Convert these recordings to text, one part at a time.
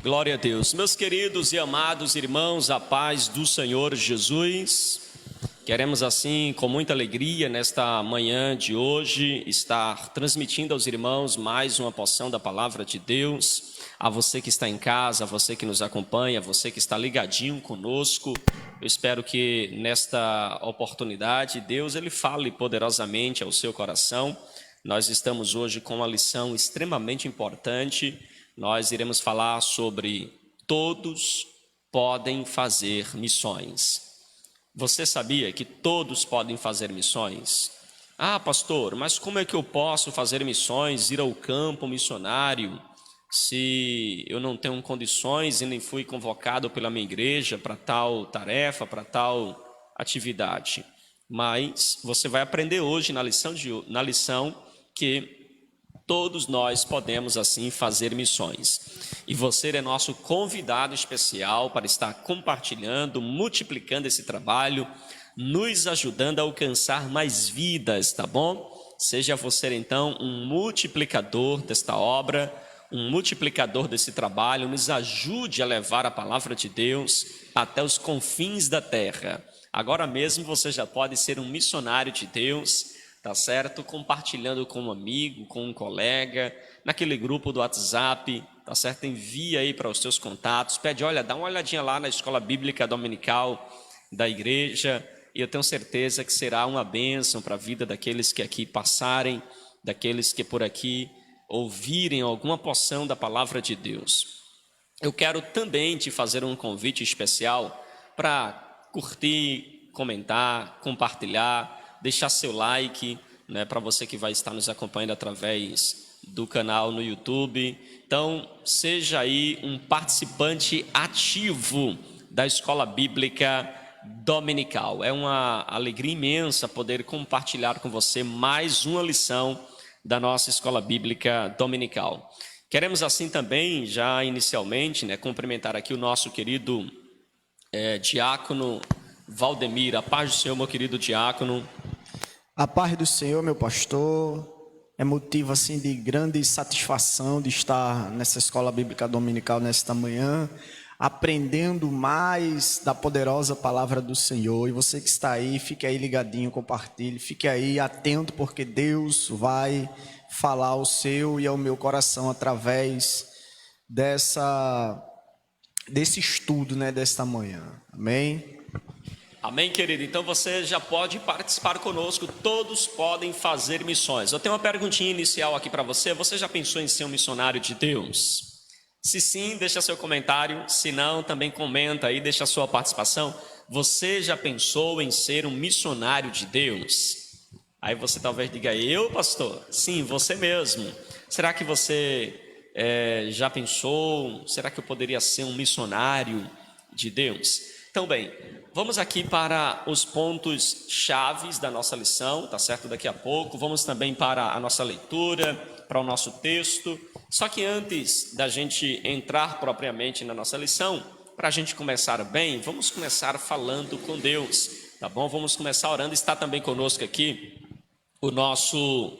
Glória a Deus. Meus queridos e amados irmãos, a paz do Senhor Jesus. Queremos assim, com muita alegria, nesta manhã de hoje, estar transmitindo aos irmãos mais uma porção da palavra de Deus. A você que está em casa, a você que nos acompanha, a você que está ligadinho conosco, eu espero que nesta oportunidade Deus ele fale poderosamente ao seu coração. Nós estamos hoje com uma lição extremamente importante. Nós iremos falar sobre todos podem fazer missões. Você sabia que todos podem fazer missões? Ah, pastor, mas como é que eu posso fazer missões, ir ao campo missionário, se eu não tenho condições e nem fui convocado pela minha igreja para tal tarefa, para tal atividade? Mas você vai aprender hoje na lição que todos nós podemos assim fazer missões. E você é nosso convidado especial para estar compartilhando, multiplicando esse trabalho, nos ajudando a alcançar mais vidas, tá bom? Seja você então um multiplicador desta obra, um multiplicador desse trabalho, nos ajude a levar a palavra de Deus até os confins da terra. Agora mesmo você já pode ser um missionário de Deus, tá certo? Compartilhando com um amigo, com um colega, naquele grupo do WhatsApp, tá certo? Envia aí para os seus contatos, pede, olha, dá uma olhadinha lá na escola bíblica dominical da igreja, e eu tenho certeza que será uma bênção para a vida daqueles que aqui passarem, daqueles que por aqui ouvirem alguma porção da palavra de Deus. Eu quero também te fazer um convite especial para curtir, comentar, compartilhar, deixar seu like, né, para você que vai estar nos acompanhando através do canal no YouTube. Então, seja aí um participante ativo da Escola Bíblica Dominical. É uma alegria imensa poder compartilhar com você mais uma lição da nossa Escola Bíblica Dominical. Queremos assim também, já inicialmente, né, cumprimentar aqui o nosso querido diácono Valdemir. A paz do Senhor, meu querido diácono. A paz do Senhor, meu pastor. É motivo assim de grande satisfação de estar nessa escola bíblica dominical nesta manhã, aprendendo mais da poderosa palavra do Senhor. E você que está aí, fique aí ligadinho, compartilhe, fique aí atento, porque Deus vai falar ao seu e ao meu coração através desse estudo, né, desta manhã. Amém? Amém, querido? Então você já pode participar conosco, todos podem fazer missões. Eu tenho uma perguntinha inicial aqui para você. Você já pensou em ser um missionário de Deus? Se sim, deixa seu comentário. Se não, também comenta aí, deixa a sua participação. Você já pensou em ser um missionário de Deus? Aí você talvez diga, eu, pastor? Sim, você mesmo. Será que você já pensou? Será que eu poderia ser um missionário de Deus? Então, bem, vamos aqui para os pontos chaves da nossa lição, tá certo? Daqui a pouco, vamos também para a nossa leitura, para o nosso texto. Só que antes da gente entrar propriamente na nossa lição, para a gente começar bem, vamos começar falando com Deus, tá bom? Vamos começar orando. Está também conosco aqui o nosso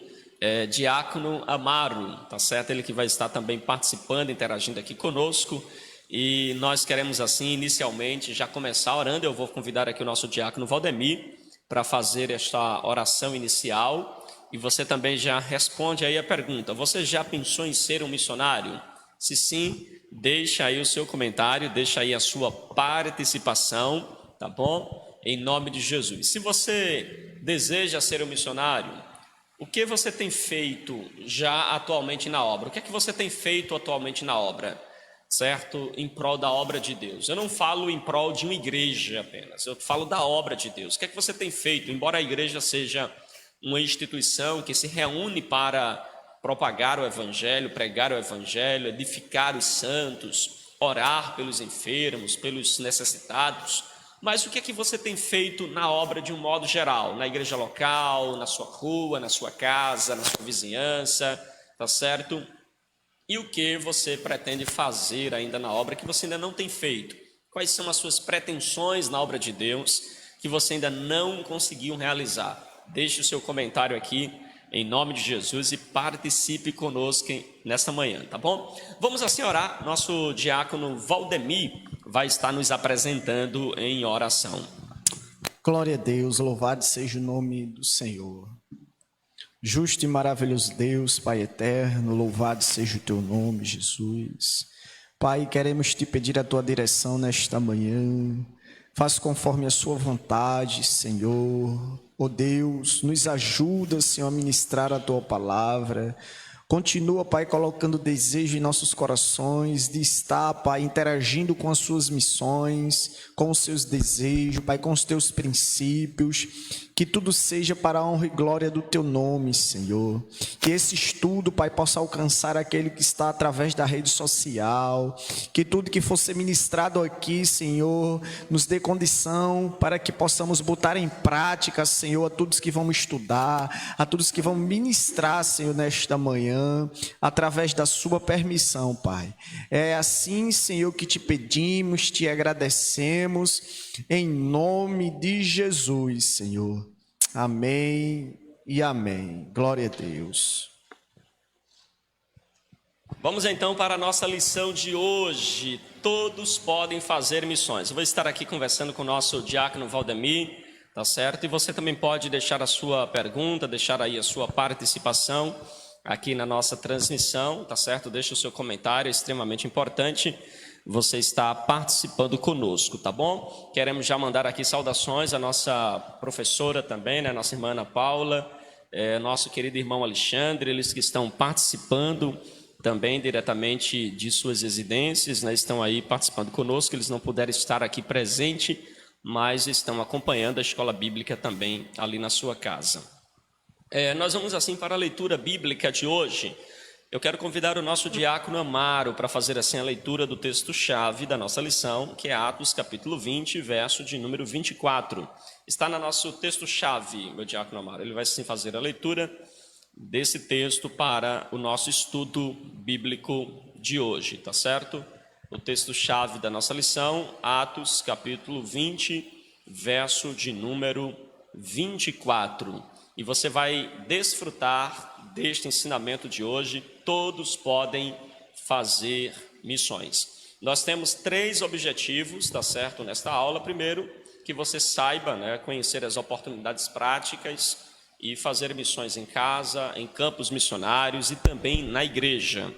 diácono Amaro, tá certo? Ele que vai estar também participando, interagindo aqui conosco. E nós queremos assim, inicialmente, já começar orando. Eu vou convidar aqui o nosso diácono Valdemir para fazer esta oração inicial. E você também já responde aí a pergunta, você já pensou em ser um missionário? Se sim, deixa aí o seu comentário, deixa aí a sua participação, tá bom? Em nome de Jesus. Se você deseja ser um missionário, o que você tem feito já atualmente na obra? O que é que você tem feito atualmente na obra? Certo? Em prol da obra de Deus. Eu não falo em prol de uma igreja apenas, eu falo da obra de Deus. O que é que você tem feito? Embora a igreja seja uma instituição que se reúne para propagar o evangelho, pregar o evangelho, edificar os santos, orar pelos enfermos, pelos necessitados, mas o que é que você tem feito na obra de um modo geral? Na igreja local, na sua rua, na sua casa, na sua vizinhança, tá certo? E o que você pretende fazer ainda na obra que você ainda não tem feito? Quais são as suas pretensões na obra de Deus que você ainda não conseguiu realizar? Deixe o seu comentário aqui em nome de Jesus, e participe conosco nesta manhã, tá bom? Vamos assim orar. Nosso diácono Valdemir vai estar nos apresentando em oração. Glória a Deus, louvado seja o nome do Senhor. Justo e maravilhoso Deus, Pai eterno, louvado seja o teu nome, Jesus. Pai, queremos te pedir a tua direção nesta manhã. Faz conforme a sua vontade, Senhor. Ó Deus, nos ajuda, Senhor, a ministrar a tua palavra. Continua, Pai, colocando desejo em nossos corações de estar, Pai, interagindo com as suas missões, com os seus desejos, Pai, com os teus princípios. Que tudo seja para a honra e glória do teu nome, Senhor. Que esse estudo, Pai, possa alcançar aquele que está através da rede social. Que tudo que for ser ministrado aqui, Senhor, nos dê condição para que possamos botar em prática, Senhor, a todos que vamos estudar, a todos que vão ministrar, Senhor, nesta manhã, através da sua permissão, Pai. É assim, Senhor, que te pedimos, te agradecemos, em nome de Jesus, Senhor. Amém e amém. Glória a Deus. Vamos então para a nossa lição de hoje. Todos podem fazer missões. Eu vou estar aqui conversando com o nosso diácono Valdemir, tá certo? E você também pode deixar a sua pergunta, deixar aí a sua participação aqui na nossa transmissão, tá certo? Deixa o seu comentário, é extremamente importante você está participando conosco, tá bom? Queremos já mandar aqui saudações à nossa professora também, né? Nossa irmã Ana Paula, nosso querido irmão Alexandre, eles que estão participando também diretamente de suas residências, né? Estão aí participando conosco, eles não puderam estar aqui presente, mas estão acompanhando a escola bíblica também ali na sua casa. Nós vamos assim para a leitura bíblica de hoje. Eu quero convidar o nosso diácono Amaro para fazer assim a leitura do texto-chave da nossa lição, que é Atos capítulo 20, verso de número 24. Está no nosso texto-chave, meu diácono Amaro. Ele vai assim fazer a leitura desse texto para o nosso estudo bíblico de hoje, tá certo? O texto-chave da nossa lição, Atos capítulo 20, verso de número 24. E você vai desfrutar deste ensinamento de hoje. Todos podem fazer missões. Nós temos 3 objetivos, tá certo, nesta aula. Primeiro, que você saiba, né, conhecer as oportunidades práticas e fazer missões em casa, em campos missionários e também na igreja.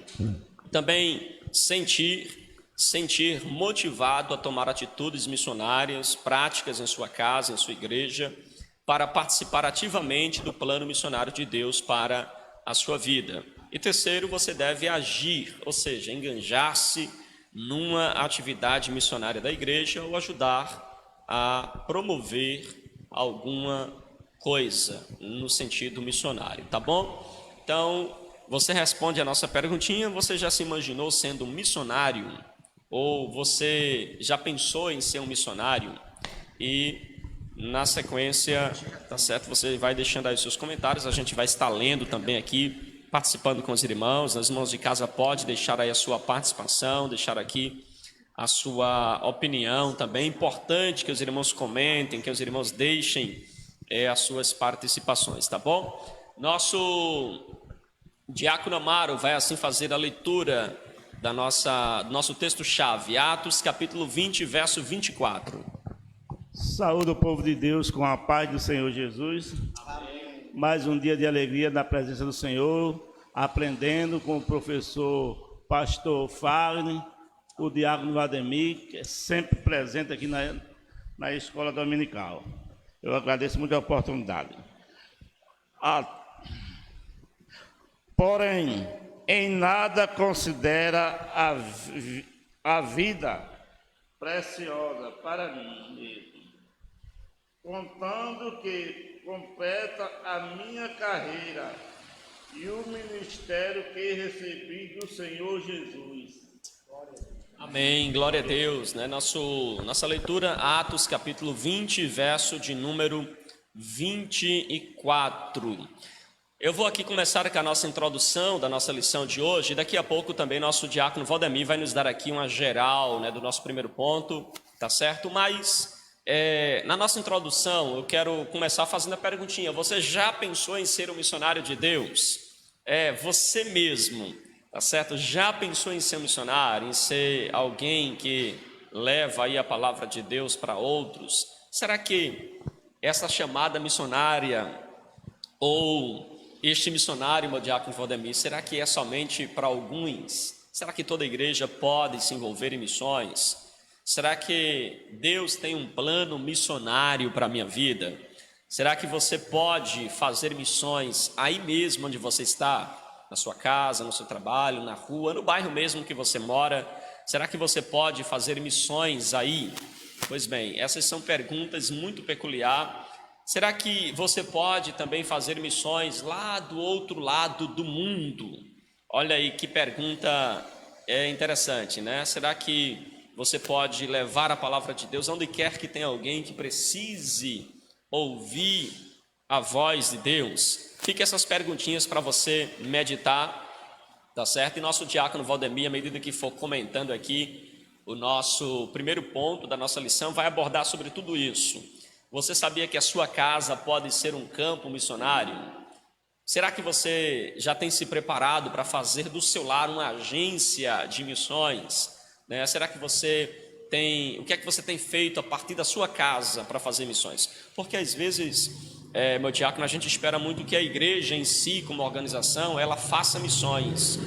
Também sentir motivado a tomar atitudes missionárias, práticas em sua casa, em sua igreja, para participar ativamente do plano missionário de Deus para a sua vida. E terceiro, você deve agir, ou seja, enganjar-se numa atividade missionária da igreja ou ajudar a promover alguma coisa no sentido missionário, tá bom? Então, você responde a nossa perguntinha: você já se imaginou sendo um missionário? Ou você já pensou em ser um missionário? E na sequência, tá certo, você vai deixando aí os seus comentários, a gente vai estar lendo também aqui, participando com os irmãos de casa pode deixar aí a sua participação, deixar aqui a sua opinião também. É importante que os irmãos comentem, que os irmãos deixem as suas participações, tá bom? Nosso diácono Amaro vai assim fazer a leitura do nosso texto-chave, Atos capítulo 20, verso 24. Saúde o povo de Deus com a paz do Senhor Jesus. Amém. Mais um dia de alegria na presença do Senhor, aprendendo com o professor pastor Fagner, o diácono Valdemir, que é sempre presente aqui na escola dominical. Eu agradeço muito a oportunidade. Porém, em nada considera a vida preciosa para mim mesmo, contando que completa a minha carreira e o ministério que recebi do Senhor Jesus. Amém, glória a Deus, né? Nossa leitura, Atos capítulo 20, verso de número 24. Eu vou aqui começar com a nossa introdução da nossa lição de hoje, e daqui a pouco também nosso diácono Valdemir vai nos dar aqui uma geral, né, do nosso primeiro ponto, tá certo? Mas Na nossa introdução, eu quero começar fazendo a perguntinha: você já pensou em ser um missionário de Deus? Você mesmo, tá certo? Já pensou em ser um missionário, em ser alguém que leva aí a palavra de Deus para outros? Será que essa chamada missionária ou este missionário, meu diácono Valdemir, será que é somente para alguns? Será que toda igreja pode se envolver em missões? Será que Deus tem um plano missionário para a minha vida? Será que você pode fazer missões aí mesmo onde você está? Na sua casa, no seu trabalho, na rua, no bairro mesmo que você mora? Será que você pode fazer missões aí? Pois bem, essas são perguntas muito peculiares. Será que você pode também fazer missões lá do outro lado do mundo? Olha aí que pergunta interessante, né? Será que você pode levar a palavra de Deus onde quer que tenha alguém que precise ouvir a voz de Deus? Fique essas perguntinhas para você meditar, tá certo? E nosso diácono Valdemir, à medida que for comentando aqui o nosso primeiro ponto da nossa lição, vai abordar sobre tudo isso. Você sabia que a sua casa pode ser um campo missionário? Será que você já tem se preparado para fazer do seu lar uma agência de missões? Será que você tem... O que é que você tem feito a partir da sua casa para fazer missões? Porque às vezes, meu diácono, a gente espera muito que a igreja em si, como organização, ela faça missões.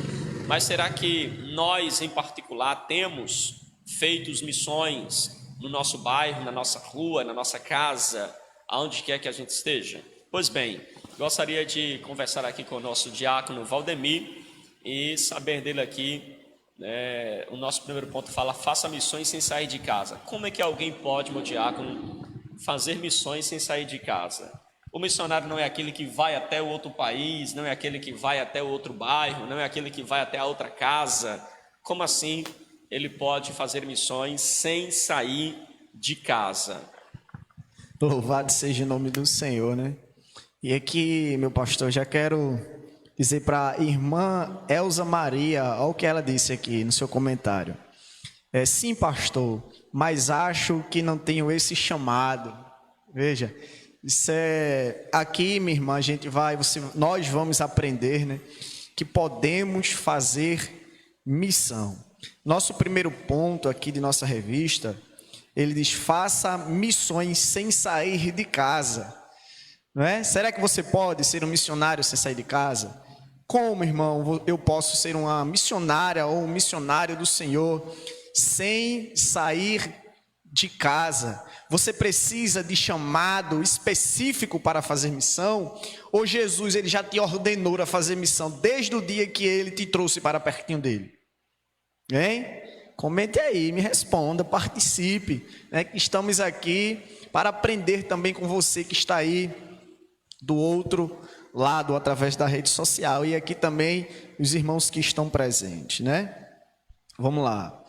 Mas será que nós, em particular, temos feito missões no nosso bairro, na nossa rua, na nossa casa, aonde quer que a gente esteja? Pois bem, gostaria de conversar aqui com o nosso diácono Valdemir e saber dele aqui, o nosso primeiro ponto fala: faça missões sem sair de casa. Como é que alguém pode, meu diácono, fazer missões sem sair de casa? O missionário não é aquele que vai até o outro país, não é aquele que vai até o outro bairro, não é aquele que vai até a outra casa. Como assim ele pode fazer missões sem sair de casa? Louvado seja o nome do Senhor, né? E aqui, meu pastor, já quero dizer para a irmã Elza Maria, olha o que ela disse aqui no seu comentário. Sim, pastor, mas acho que não tenho esse chamado. Veja, isso aqui, minha irmã, nós vamos aprender, né, que podemos fazer missão. Nosso primeiro ponto aqui de nossa revista, ele diz: faça missões sem sair de casa. Não é? Será que você pode ser um missionário sem sair de casa? Como, irmão, eu posso ser uma missionária ou um missionário do Senhor sem sair de casa? Você precisa de chamado específico para fazer missão? Ou Jesus, ele já te ordenou a fazer missão desde o dia que ele te trouxe para pertinho dele? Hein? Comente aí, me responda, participe, né? Estamos aqui para aprender também com você que está aí do outro lado, através da rede social, e aqui também os irmãos que estão presentes, né? Vamos lá.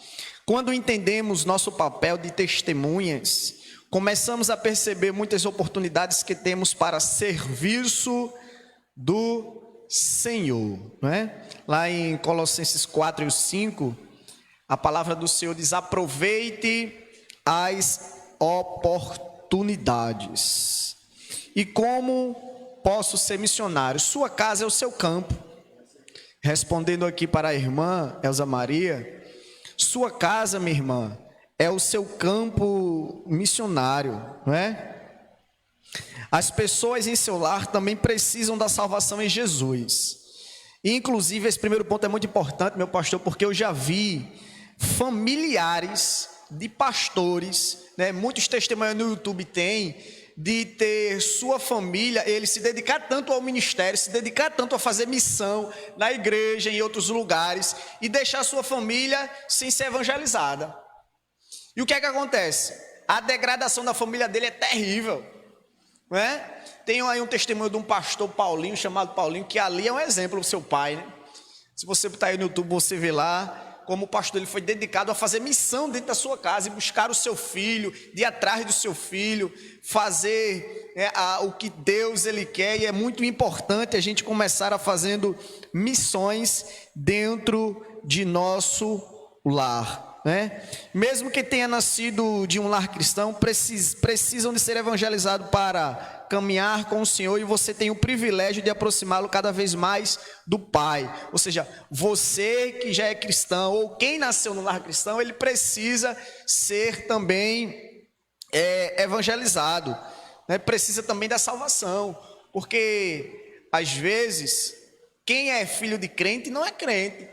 Quando entendemos nosso papel de testemunhas, começamos a perceber muitas oportunidades que temos para serviço do Senhor, né? Lá em Colossenses 4:5, a palavra do Senhor diz: aproveite as oportunidades. E como posso ser missionário? Sua casa é o seu campo. Respondendo aqui para a irmã Elza Maria, sua casa, minha irmã, é o seu campo missionário, não é? As pessoas em seu lar também precisam da salvação em Jesus. E, inclusive, esse primeiro ponto é muito importante, meu pastor, porque eu já vi familiares de pastores, né? Muitos testemunhos no YouTube tem, de ter sua família, ele se dedicar tanto ao ministério, se dedicar tanto a fazer missão na igreja, em outros lugares, e deixar sua família sem ser evangelizada. E o que é que acontece? A degradação da família dele é terrível, não é? Tenho aí um testemunho de um pastor Paulinho, chamado Paulinho, que ali é um exemplo do seu pai, né? Se você botar aí no YouTube, você vê lá como o pastor ele foi dedicado a fazer missão dentro da sua casa e buscar o seu filho, de ir atrás do seu filho, fazer o que Deus ele quer. E é muito importante a gente começar a fazendo missões dentro de nosso lar. né? Mesmo que tenha nascido de um lar cristão, precisam de ser evangelizados para caminhar com o Senhor, e você tem o privilégio de aproximá-lo cada vez mais do Pai. Ou seja, você que já é cristão, ou quem nasceu no lar cristão, ele precisa ser também evangelizado, né? Precisa também da salvação, porque às vezes quem é filho de crente não é crente.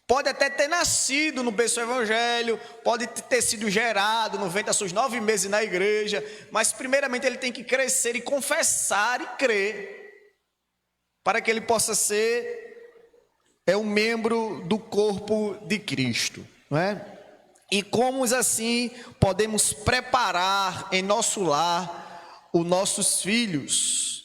Pode até ter nascido no berço do evangelho, pode ter sido gerado no ventre das suas 9 meses na igreja, mas primeiramente ele tem que crescer e confessar e crer, para que ele possa ser um membro do corpo de Cristo, não é? E como assim podemos preparar em nosso lar os nossos filhos?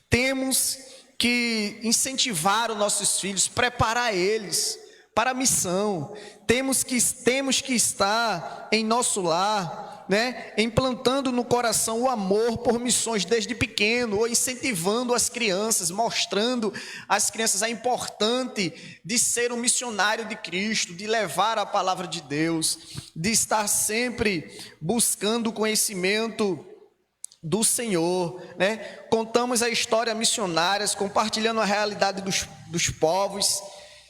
Temos que incentivar os nossos filhos, preparar eles para a missão. Temos que estar em nosso lar, né, implantando no coração o amor por missões desde pequeno, ou incentivando as crianças, mostrando às crianças a importância de ser um missionário de Cristo, de levar a palavra de Deus, de estar sempre buscando o conhecimento do Senhor, né? Contamos a história missionárias, compartilhando a realidade dos povos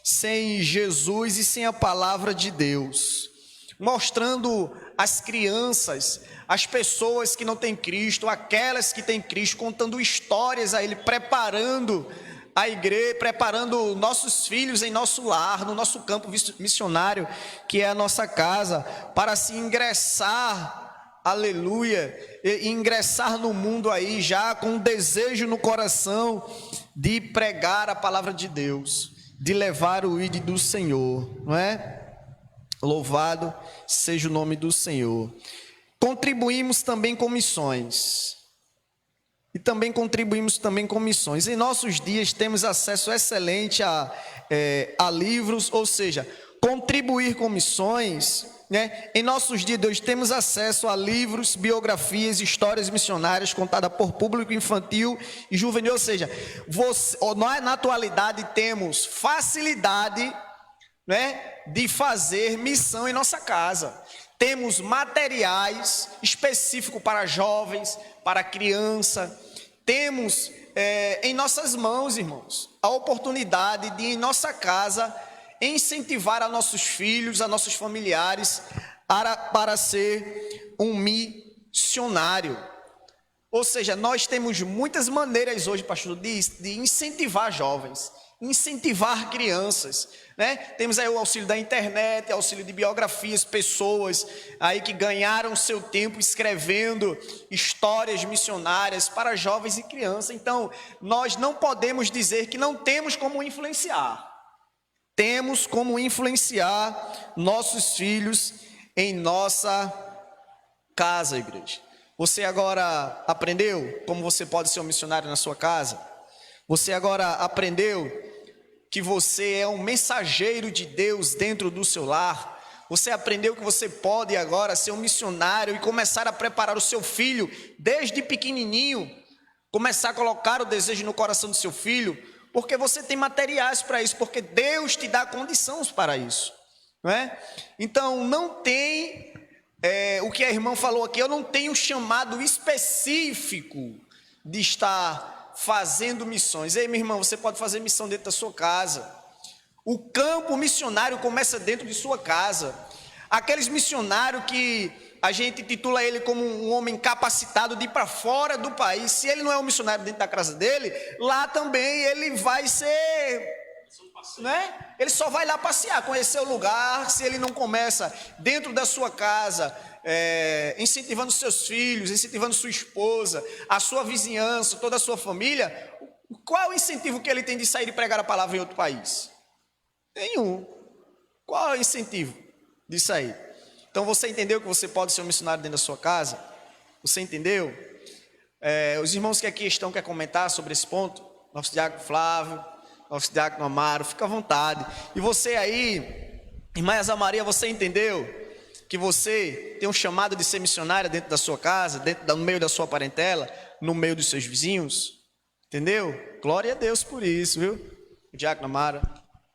sem Jesus e sem a palavra de Deus, mostrando às crianças, às pessoas que não têm Cristo, aquelas que têm Cristo, contando histórias a Ele, preparando a igreja, preparando nossos filhos em nosso lar, no nosso campo missionário, que é a nossa casa, para se ingressar, aleluia, e ingressar no mundo aí já com um desejo no coração de pregar a palavra de Deus, de levar o ID do Senhor, não é? Louvado seja o nome do Senhor. Contribuímos também com missões. Em nossos dias temos acesso excelente a livros, ou seja, contribuir com missões, né? Em nossos dias de hoje temos acesso a livros, biografias, histórias missionárias contadas por público infantil e juvenil, ou seja, na atualidade temos facilidade, né, de fazer missão em nossa casa. Temos materiais específicos para jovens, para criança. Temos em nossas mãos, irmãos, a oportunidade de em nossa casa incentivar a nossos filhos, a nossos familiares para ser um missionário. Ou seja, nós temos muitas maneiras hoje, pastor, de incentivar jovens, incentivar crianças, né? Temos aí o auxílio da internet, auxílio de biografias, pessoas aí que ganharam seu tempo escrevendo histórias missionárias para jovens e crianças. Então, nós não podemos dizer que não temos como influenciar. Temos como influenciar nossos filhos em nossa casa, igreja. Você agora aprendeu como você pode ser um missionário na sua casa? Você agora aprendeu que você é um mensageiro de Deus dentro do seu lar? Você aprendeu que você pode agora ser um missionário e começar a preparar o seu filho desde pequenininho, começar a colocar o desejo no coração do seu filho, porque você tem materiais para isso, porque Deus te dá condições para isso, não é? Então, não tem, o que a irmã falou aqui, eu não tenho chamado específico de estar fazendo missões. Ei, minha irmã, você pode fazer missão dentro da sua casa. O campo missionário começa dentro de sua casa. Aqueles missionários que a gente titula ele como um homem capacitado de ir para fora do país, se ele não é um missionário dentro da casa dele, lá também ele vai ser, né? Ele só vai lá passear, conhecer o lugar. Se ele não começa dentro da sua casa, incentivando seus filhos, incentivando sua esposa, a sua vizinhança, toda a sua família, qual é o incentivo que ele tem de sair e pregar a palavra em outro país? Nenhum. Qual é o incentivo de sair? Então você entendeu que você pode ser um missionário dentro da sua casa? Você entendeu? Os irmãos que aqui estão, quer comentar sobre esse ponto? Nosso diácono Flávio, nosso diácono Amaro, fica à vontade. E você aí, irmã Asa Maria, você entendeu que você tem um chamado de ser missionária dentro da sua casa, no meio da sua parentela, no meio dos seus vizinhos? Entendeu? Glória a Deus por isso, viu? O diácono Amaro.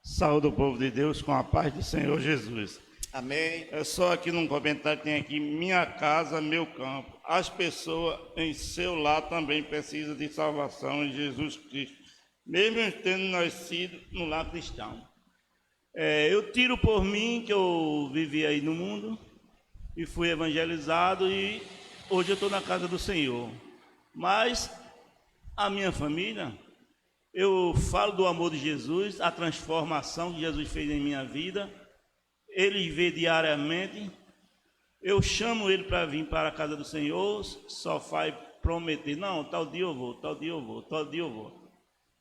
Saúde o povo de Deus com a paz do Senhor Jesus. Amém. É só aqui num comentário que tem aqui, minha casa, meu campo. As pessoas em seu lar também precisam de salvação em Jesus Cristo, mesmo tendo nascido no lar cristão. Eu tiro por mim que eu vivi aí no mundo e fui evangelizado e hoje eu estou na casa do Senhor. Mas a minha família, eu falo do amor de Jesus, a transformação que Jesus fez em minha vida. Ele vê diariamente, eu chamo ele para vir para a casa do Senhor, só faz prometer, não, tal dia eu vou, tal dia eu vou, tal dia eu vou.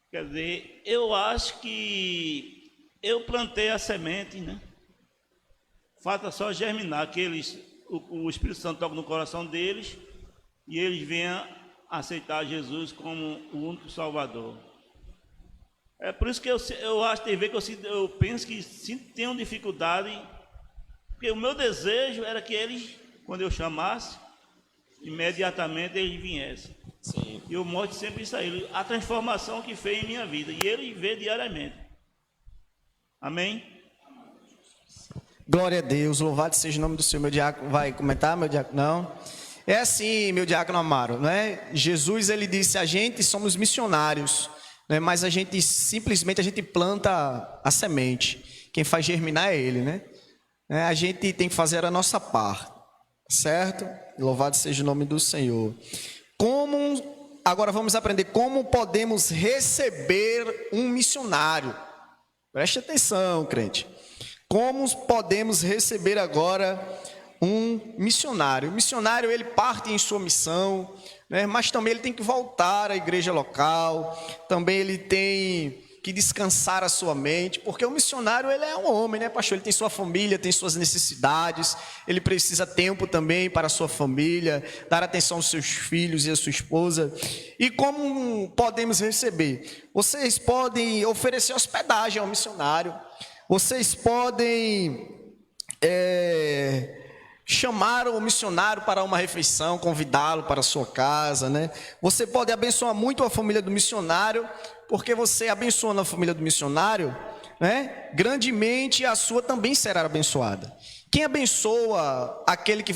Quer dizer, eu acho que eu plantei a semente, né? Falta só germinar, que o Espírito Santo toca no coração deles e eles venham aceitar Jesus como o único Salvador. É por isso que eu acho, tem vezes que eu penso que tenham dificuldade, porque o meu desejo era que eles, quando eu chamasse, imediatamente eles viessem. Sim. E eu mostro sempre isso aí, a transformação que fez em minha vida, e ele vê diariamente. Amém? Glória a Deus, louvado seja o nome do Senhor. Meu diácono vai comentar, meu diácono? Não. É assim, meu diácono Amaro, né? Jesus, ele disse, a gente somos missionários, né? Mas a gente simplesmente planta a semente. Quem faz germinar é ele, né? A gente tem que fazer a nossa parte, certo? Louvado seja o nome do Senhor. Agora vamos aprender como podemos receber um missionário. Preste atenção, crente. Como podemos receber agora um missionário? O missionário, ele parte em sua missão, né? Mas também ele tem que voltar à igreja local, também ele tem que descansar a sua mente, porque o missionário, ele é um homem, né, pastor? Ele tem sua família, tem suas necessidades, ele precisa tempo também para a sua família, dar atenção aos seus filhos e à sua esposa. E como podemos receber? Vocês podem oferecer hospedagem ao missionário, vocês podem chamar o missionário para uma refeição, convidá-lo para a sua casa, né? Você pode abençoar muito a família do missionário, porque você abençoando a família do missionário, né? Grandemente a sua também será abençoada. Quem abençoa aquele que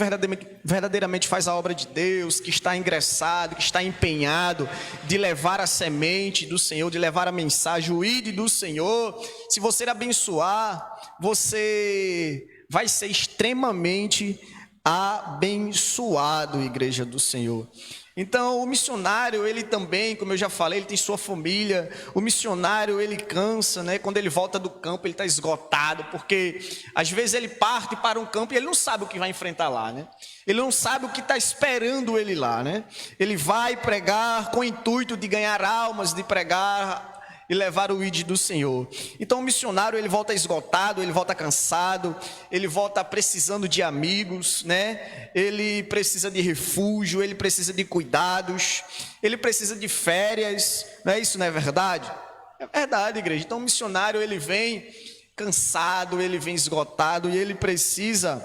verdadeiramente faz a obra de Deus, que está ingressado, que está empenhado de levar a semente do Senhor, de levar a mensagem, o ID do Senhor, se você abençoar, você vai ser extremamente abençoado, igreja do Senhor. Então, o missionário, ele também, como eu já falei, ele tem sua família. O missionário, ele cansa, né? Quando ele volta do campo, ele está esgotado, porque às vezes ele parte para um campo e ele não sabe o que vai enfrentar lá, né? Ele não sabe o que está esperando ele lá, né? Ele vai pregar com o intuito de ganhar almas, de pregar e levar o ID do Senhor. Então o missionário, ele volta esgotado, ele volta cansado, ele volta precisando de amigos, né? Ele precisa de refúgio, ele precisa de cuidados, ele precisa de férias, não é isso, não é verdade? É verdade, igreja. Então o missionário, ele vem cansado, ele vem esgotado e ele precisa,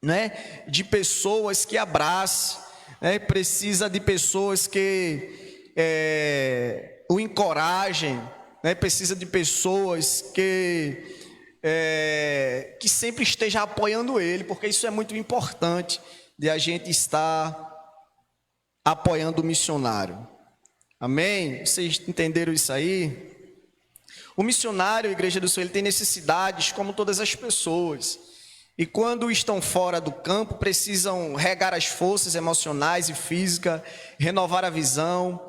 né, de pessoas que abracem, né? Precisa de pessoas que o encorajem, né? Precisa de pessoas que sempre estejam apoiando ele, porque isso é muito importante, de a gente estar apoiando o missionário. Amém? Vocês entenderam isso aí? O missionário, a igreja do Senhor, ele tem necessidades como todas as pessoas. E quando estão fora do campo, precisam regar as forças emocionais e físicas, renovar a visão,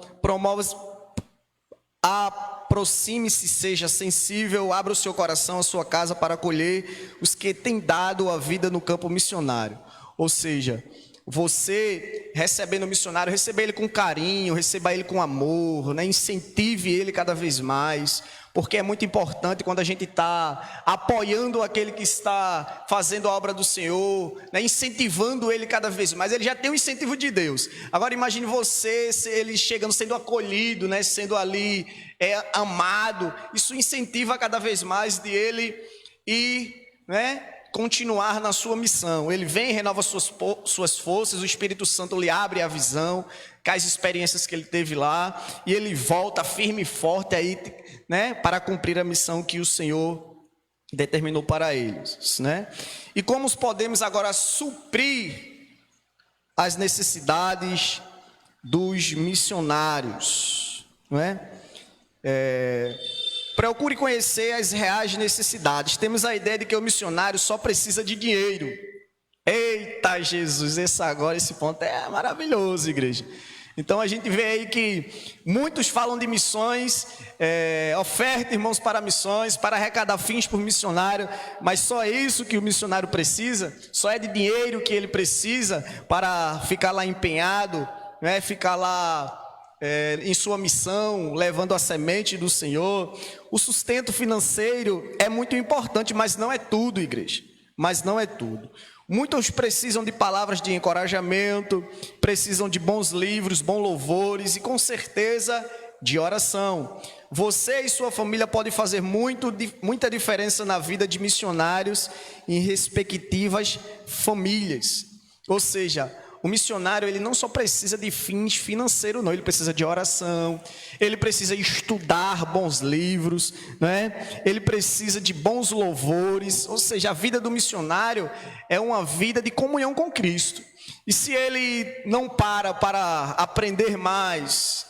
aproxime-se, seja sensível, abra o seu coração, a sua casa para acolher os que têm dado a vida no campo missionário. Ou seja, você recebendo o missionário, receba ele com carinho, receba ele com amor, né? Incentive ele cada vez mais, porque é muito importante quando a gente está apoiando aquele que está fazendo a obra do Senhor, né? Incentivando ele cada vez mais. Ele já tem o incentivo de Deus. Agora imagine você, ele chegando, sendo acolhido, né? Sendo ali amado. Isso incentiva cada vez mais de ele ir, né, continuar na sua missão. Ele vem e renova suas forças, o Espírito Santo lhe abre a visão, com as experiências que ele teve lá, e ele volta firme e forte aí, né, para cumprir a missão que o Senhor determinou para eles, né? E como podemos agora suprir as necessidades dos missionários, não é? Procure conhecer as reais necessidades. Temos a ideia de que o missionário só precisa de dinheiro. Eita Jesus, esse ponto é maravilhoso, igreja. Então a gente vê aí que muitos falam de missões, oferta, irmãos, para missões, para arrecadar fins por missionário, mas só isso que o missionário precisa, só é de dinheiro que ele precisa para ficar lá empenhado, né? Ficar lá em sua missão, levando a semente do Senhor. O sustento financeiro é muito importante, mas não é tudo, igreja, mas não é tudo. Muitos precisam de palavras de encorajamento, precisam de bons livros, bons louvores e com certeza de oração. Você e sua família podem fazer muita diferença na vida de missionários em respectivas famílias. Ou seja, o missionário ele não só precisa de fins financeiros, não, ele precisa de oração, ele precisa estudar bons livros, né? Ele precisa de bons louvores, ou seja, a vida do missionário é uma vida de comunhão com Cristo. E se ele não para aprender mais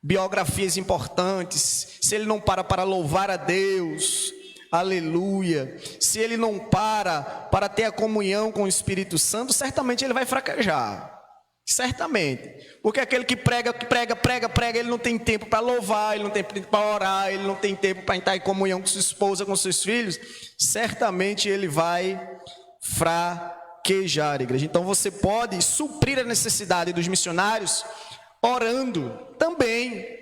biografias importantes, se ele não para louvar a Deus, aleluia, se ele não para ter a comunhão com o Espírito Santo, certamente ele vai fraquejar, certamente, porque aquele que prega, ele não tem tempo para louvar, ele não tem tempo para orar, ele não tem tempo para entrar em comunhão com sua esposa, com seus filhos, certamente ele vai fraquejar, igreja. Então você pode suprir a necessidade dos missionários orando também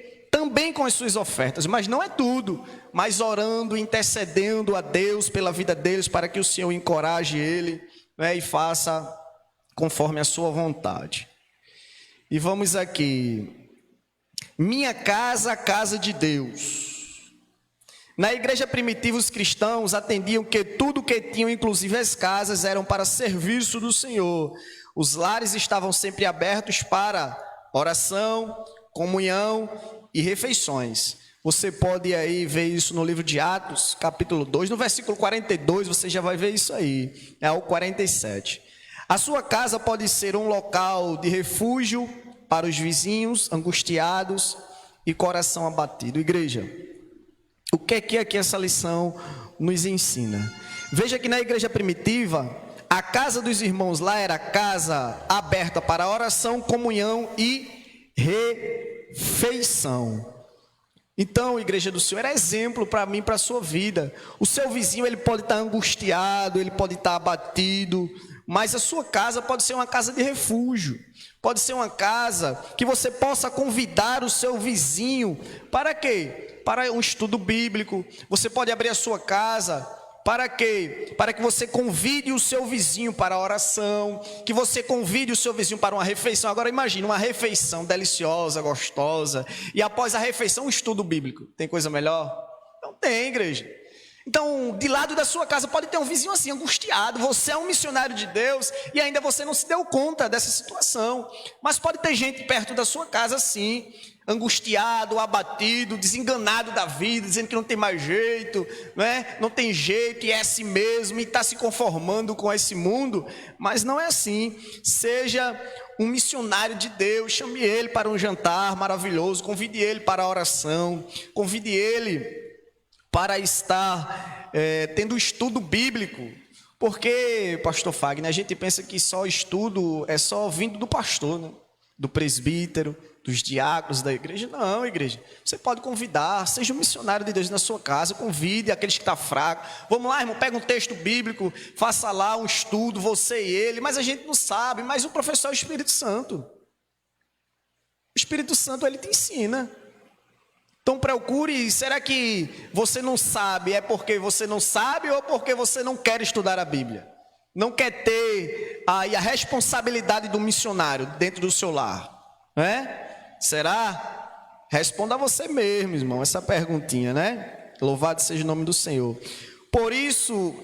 com as suas ofertas, mas não é tudo, mas orando, intercedendo a Deus pela vida deles, para que o Senhor encoraje ele, né, e faça conforme a sua vontade. E vamos aqui, minha casa, a casa de Deus. Na igreja primitiva, os cristãos atendiam que tudo que tinham, inclusive as casas, eram para serviço do Senhor. Os lares estavam sempre abertos para oração, comunhão e refeições. Você pode aí ver isso no livro de Atos, capítulo 2, no versículo 42, você já vai ver isso aí, ao 47. A sua casa pode ser um local de refúgio para os vizinhos angustiados e coração abatido. Igreja, o que é que aqui essa lição nos ensina? Veja que na igreja primitiva, a casa dos irmãos lá era casa aberta para oração, comunhão e refeição. Então, igreja do Senhor, é exemplo para mim, para a sua vida. O seu vizinho, ele pode estar angustiado, ele pode estar abatido, mas a sua casa pode ser uma casa de refúgio. Pode ser uma casa que você possa convidar o seu vizinho para quê? Para um estudo bíblico. Você pode abrir a sua casa para quê? Para que você convide o seu vizinho para a oração, que você convide o seu vizinho para uma refeição. Agora imagine uma refeição deliciosa, gostosa, e após a refeição um estudo bíblico. Tem coisa melhor? Não tem, igreja. Então, de lado da sua casa pode ter um vizinho assim, angustiado. Você é um missionário de Deus e ainda você não se deu conta dessa situação. Mas pode ter gente perto da sua casa assim, angustiado, abatido, desenganado da vida, dizendo que não tem mais jeito, né? Não tem jeito e é assim mesmo, e está se conformando com esse mundo. Mas não é assim. Seja um missionário de Deus, chame ele para um jantar maravilhoso, convide ele para a oração, convide ele para estar tendo estudo bíblico. Porque, pastor Fagner, a gente pensa que só estudo é só vindo do pastor, né? Do presbítero, dos diáconos da igreja. Não, igreja, você pode convidar, seja um missionário de Deus na sua casa, convide aqueles que estão fracos. Vamos lá, irmão, pega um texto bíblico, faça lá um estudo, você e ele. Mas a gente não sabe, mas o professor é o Espírito Santo. O Espírito Santo, ele te ensina. Então procure, será que você não sabe, é porque você não sabe ou porque você não quer estudar a Bíblia? Não quer ter aí a responsabilidade do missionário dentro do seu lar, né? Será? Responda a você mesmo, irmão, essa perguntinha, né? Louvado seja o nome do Senhor. Por isso,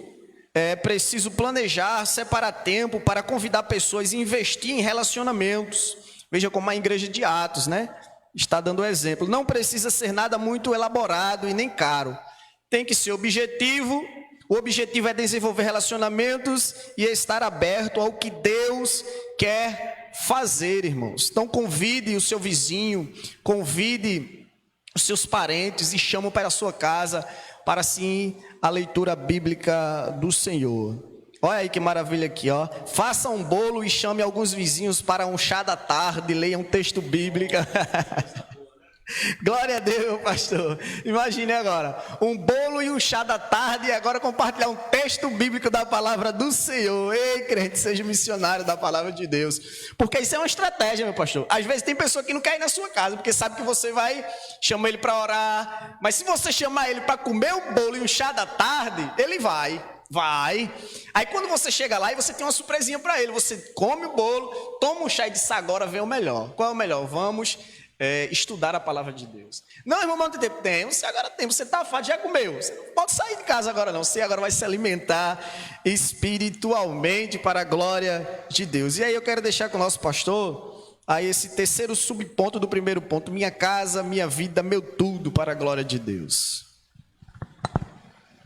é preciso planejar, separar tempo para convidar pessoas e investir em relacionamentos. Veja como a igreja de Atos, né? Está dando exemplo. Não precisa ser nada muito elaborado e nem caro. Tem que ser objetivo, O objetivo é desenvolver relacionamentos e estar aberto ao que Deus quer fazer, irmãos. Então convide o seu vizinho, convide os seus parentes e chame para a sua casa para assim a leitura bíblica do Senhor. Olha aí que maravilha aqui, ó. Faça um bolo e chame alguns vizinhos para um chá da tarde, leia um texto bíblico. Glória a Deus, pastor. Imagine agora, um bolo e um chá da tarde e agora compartilhar um texto bíblico da palavra do Senhor. Ei, crente, seja missionário da palavra de Deus. Porque isso é uma estratégia, meu pastor. Às vezes tem pessoa que não quer ir na sua casa, porque sabe que você vai, chama ele para orar. Mas se você chamar ele para comer o bolo e um chá da tarde, ele vai. Aí quando você chega lá e você tem uma surpresinha para ele, você come o bolo, toma um chá e diz, agora vem o melhor. Qual é o melhor? Vamos estudar a palavra de Deus. Não, irmão, não tem tempo. Tem, você agora tem, você está afado, já comeu. Você não pode sair de casa agora não, você agora vai se alimentar espiritualmente para a glória de Deus. E aí eu quero deixar com o nosso pastor aí esse terceiro subponto do primeiro ponto, minha casa, minha vida, meu tudo para a glória de Deus.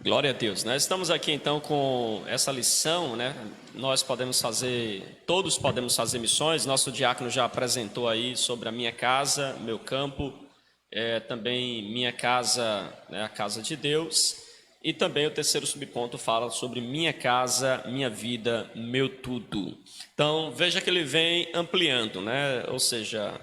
Glória a Deus. Nós estamos aqui então com essa lição, né? Todos podemos fazer missões. Nosso diácono já apresentou aí sobre a minha casa, meu campo, também minha casa, né, a casa de Deus. E também o terceiro subponto fala sobre minha casa, minha vida, meu tudo. Então veja que ele vem ampliando, né? Ou seja,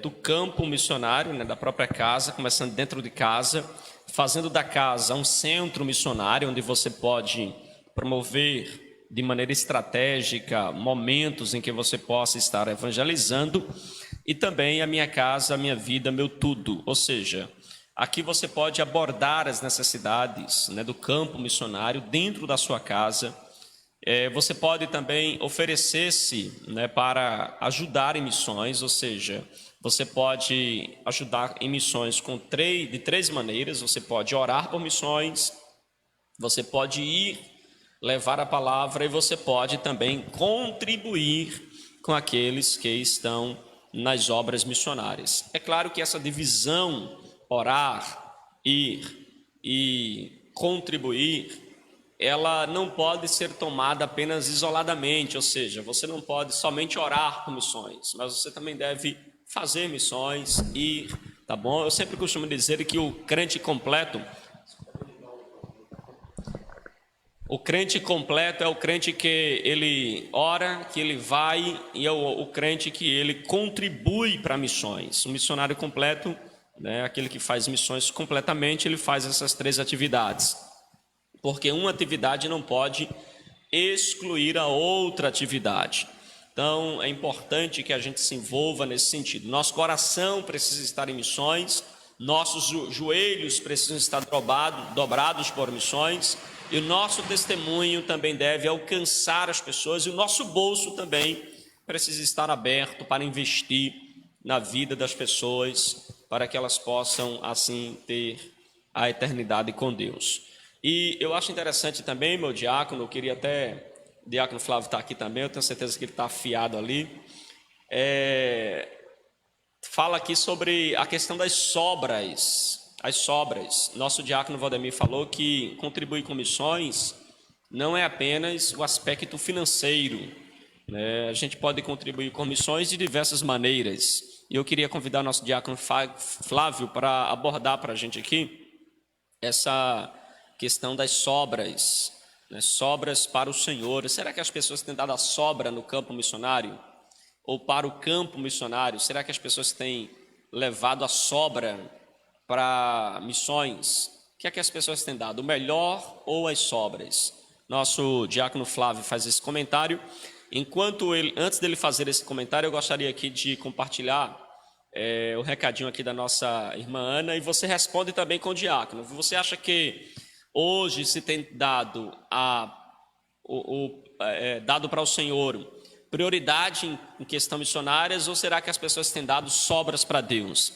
do campo missionário, né, da própria casa, começando dentro de casa, fazendo da casa um centro missionário, onde você pode promover de maneira estratégica momentos em que você possa estar evangelizando, e também a minha casa, a minha vida, meu tudo. Ou seja, aqui você pode abordar as necessidades, né, do campo missionário dentro da sua casa. Você pode também oferecer-se, né, para ajudar em missões, ou seja, você pode ajudar em missões de três maneiras. Você pode orar por missões, você pode ir levar a palavra e você pode também contribuir com aqueles que estão nas obras missionárias. É claro que essa divisão, orar, ir e contribuir, ela não pode ser tomada apenas isoladamente, ou seja, você não pode somente orar por missões, mas você também deve fazer missões, ir, tá bom? Eu sempre costumo dizer que o crente completo é o crente que ele ora, que ele vai, e é o crente que ele contribui para missões. O missionário completo, né, aquele que faz missões completamente, ele faz essas três atividades. Porque uma atividade não pode excluir a outra atividade. Então, é importante que a gente se envolva nesse sentido. Nosso coração precisa estar em missões, nossos joelhos precisam estar dobrados por missões, e o nosso testemunho também deve alcançar as pessoas, e o nosso bolso também precisa estar aberto para investir na vida das pessoas, para que elas possam, assim, ter a eternidade com Deus. E eu acho interessante também, meu diácono, eu queria até... O diácono Flávio está aqui também, eu tenho certeza que ele está afiado ali. Fala aqui sobre a questão das sobras. As sobras. Nosso diácono Valdemir falou que contribuir com missões não é apenas o aspecto financeiro, né? A gente pode contribuir com missões de diversas maneiras. E eu queria convidar nosso diácono Flávio para abordar para a gente aqui essa questão das sobras. Sobras para o Senhor. Será que as pessoas têm dado a sobra no campo missionário? Ou para o campo missionário? Será que as pessoas têm levado a sobra para missões? O que é que as pessoas têm dado? O melhor ou as sobras? Nosso diácono Flávio faz esse comentário. Antes dele fazer esse comentário, eu gostaria aqui de compartilhar o recadinho aqui da nossa irmã Ana, e você responde também com o diácono. Você acha que hoje se tem dado dado para o Senhor prioridade em questão missionárias, ou será que as pessoas têm dado sobras para Deus?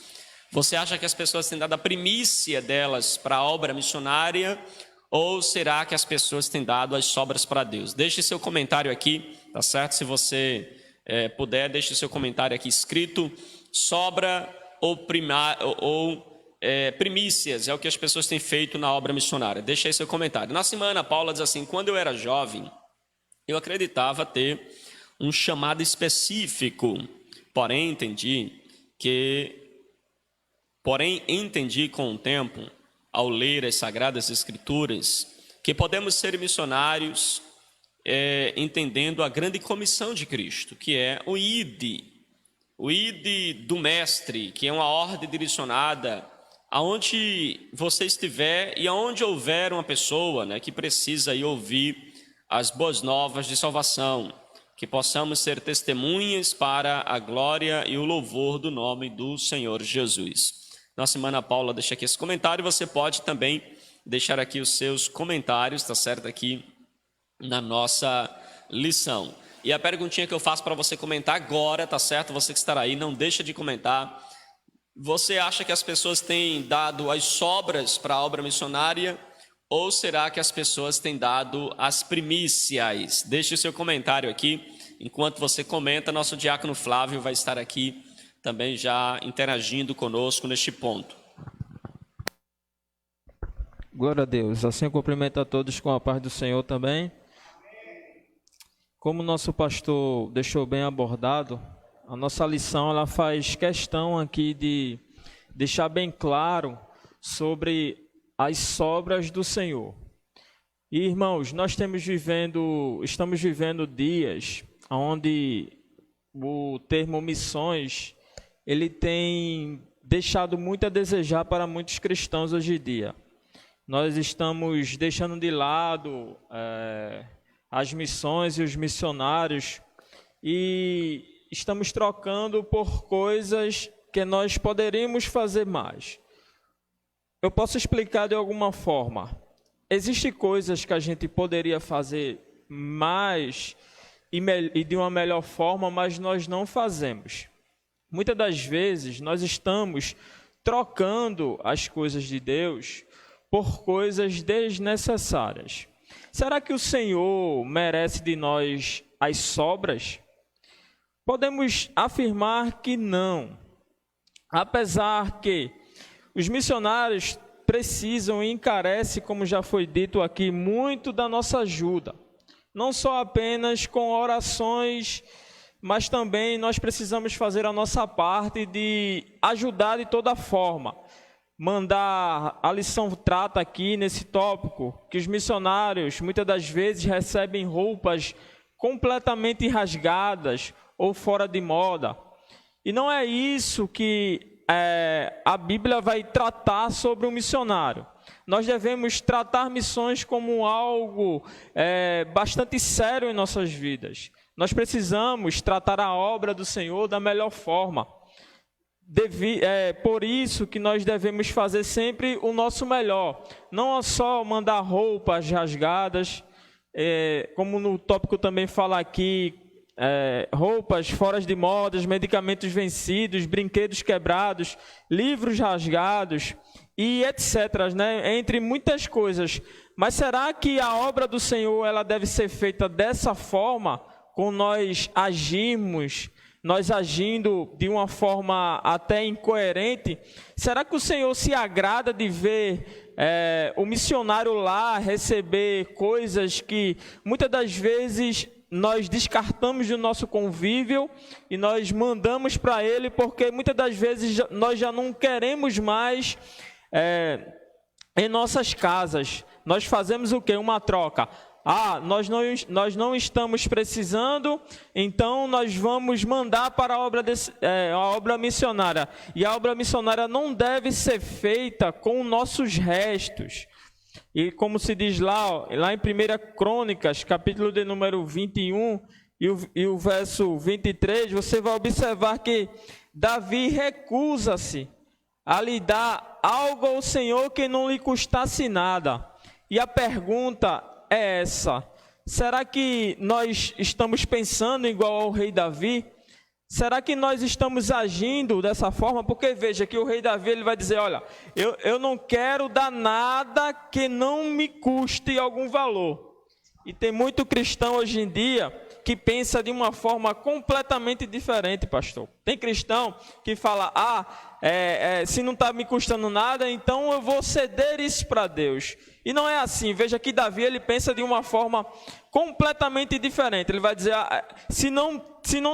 Você acha que as pessoas têm dado a primícia delas para a obra missionária, ou será que as pessoas têm dado as sobras para Deus? Deixe seu comentário aqui, tá certo? Se você puder, deixe seu comentário aqui escrito: sobra ou primícias, é o que as pessoas têm feito na obra missionária. Deixa aí seu comentário. Na semana, Paula diz assim: quando eu era jovem, eu acreditava ter um chamado específico, porém entendi com o tempo, ao ler as Sagradas Escrituras, que podemos ser missionários entendendo a grande comissão de Cristo, que é o ide do Mestre, que é uma ordem direcionada aonde você estiver e aonde houver uma pessoa, que precisa ir ouvir as boas novas de salvação, que possamos ser testemunhas para a glória e o louvor do nome do Senhor Jesus. Na semana, Paula deixa aqui esse comentário, você pode também deixar aqui os seus comentários, tá certo, aqui na nossa lição. E a perguntinha que eu faço para você comentar agora, tá certo, você que estará aí, não deixa de comentar. Você acha que as pessoas têm dado as sobras para a obra missionária, ou será que as pessoas têm dado as primícias? Deixe o seu comentário aqui. Enquanto você comenta, nosso diácono Flávio vai estar aqui também já interagindo conosco neste ponto. Glória a Deus. Assim eu cumprimento a todos com a paz do Senhor também. Como o nosso pastor deixou bem abordado, a nossa lição ela faz questão aqui de deixar bem claro sobre as sobras do Senhor. E, irmãos, nós estamos vivendo dias onde o termo missões ele tem deixado muito a desejar para muitos cristãos hoje em dia. Nós estamos deixando de lado as missões e os missionários e estamos trocando por coisas que nós poderíamos fazer mais. Eu posso explicar de alguma forma. Existem coisas que a gente poderia fazer mais e de uma melhor forma, mas nós não fazemos. Muitas das vezes nós estamos trocando as coisas de Deus por coisas desnecessárias. Será que o Senhor merece de nós as sobras? Podemos afirmar que não. Apesar que os missionários precisam e encarecem, como já foi dito aqui, muito da nossa ajuda. Não só apenas com orações, mas também nós precisamos fazer a nossa parte de ajudar de toda forma. A lição trata aqui nesse tópico que os missionários muitas das vezes recebem roupas completamente rasgadas ou fora de moda. E não é isso que a Bíblia vai tratar sobre o missionário. Nós devemos tratar missões como algo bastante sério em nossas vidas. Nós precisamos tratar a obra do Senhor da melhor forma. Por isso que nós devemos fazer sempre o nosso melhor. Não só mandar roupas rasgadas, como no tópico também fala aqui, roupas fora de moda, medicamentos vencidos, brinquedos quebrados, livros rasgados e etc., entre muitas coisas. Mas será que a obra do Senhor ela deve ser feita dessa forma, com nós agindo de uma forma até incoerente? Será que o Senhor se agrada de ver o missionário lá receber coisas que muitas das vezes nós descartamos do nosso convívio e nós mandamos para ele porque muitas das vezes nós já não queremos mais em nossas casas? Nós fazemos o quê? Uma troca. Nós não estamos precisando, então nós vamos mandar para a obra missionária. E a obra missionária não deve ser feita com nossos restos. E como se diz lá em 1 Crônicas, capítulo de número 21 e o verso 23, você vai observar que Davi recusa-se a lhe dar algo ao Senhor que não lhe custasse nada. E a pergunta é essa: será que nós estamos pensando igual ao rei Davi? Será que nós estamos agindo dessa forma? Porque veja que o rei Davi ele vai dizer: olha, eu não quero dar nada que não me custe algum valor. E tem muito cristão hoje em dia que pensa de uma forma completamente diferente, pastor. Tem cristão que fala, se não está me custando nada, então eu vou ceder isso para Deus. E não é assim. Veja que Davi, ele pensa de uma forma completamente diferente. Ele vai dizer, se não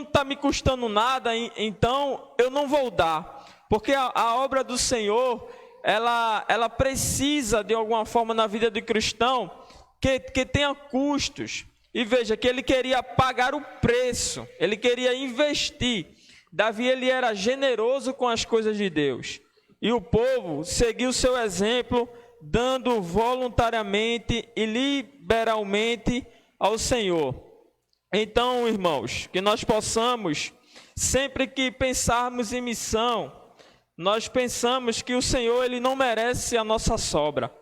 está me custando nada, então eu não vou dar. Porque a obra do Senhor, ela precisa de alguma forma na vida do cristão que tenha custos. E veja que ele queria pagar o preço, ele queria investir. Davi, ele era generoso com as coisas de Deus. E o povo seguiu seu exemplo, dando voluntariamente e liberalmente ao Senhor. Então, irmãos, que nós possamos, sempre que pensarmos em missão, nós pensamos que o Senhor, ele não merece a nossa sobra.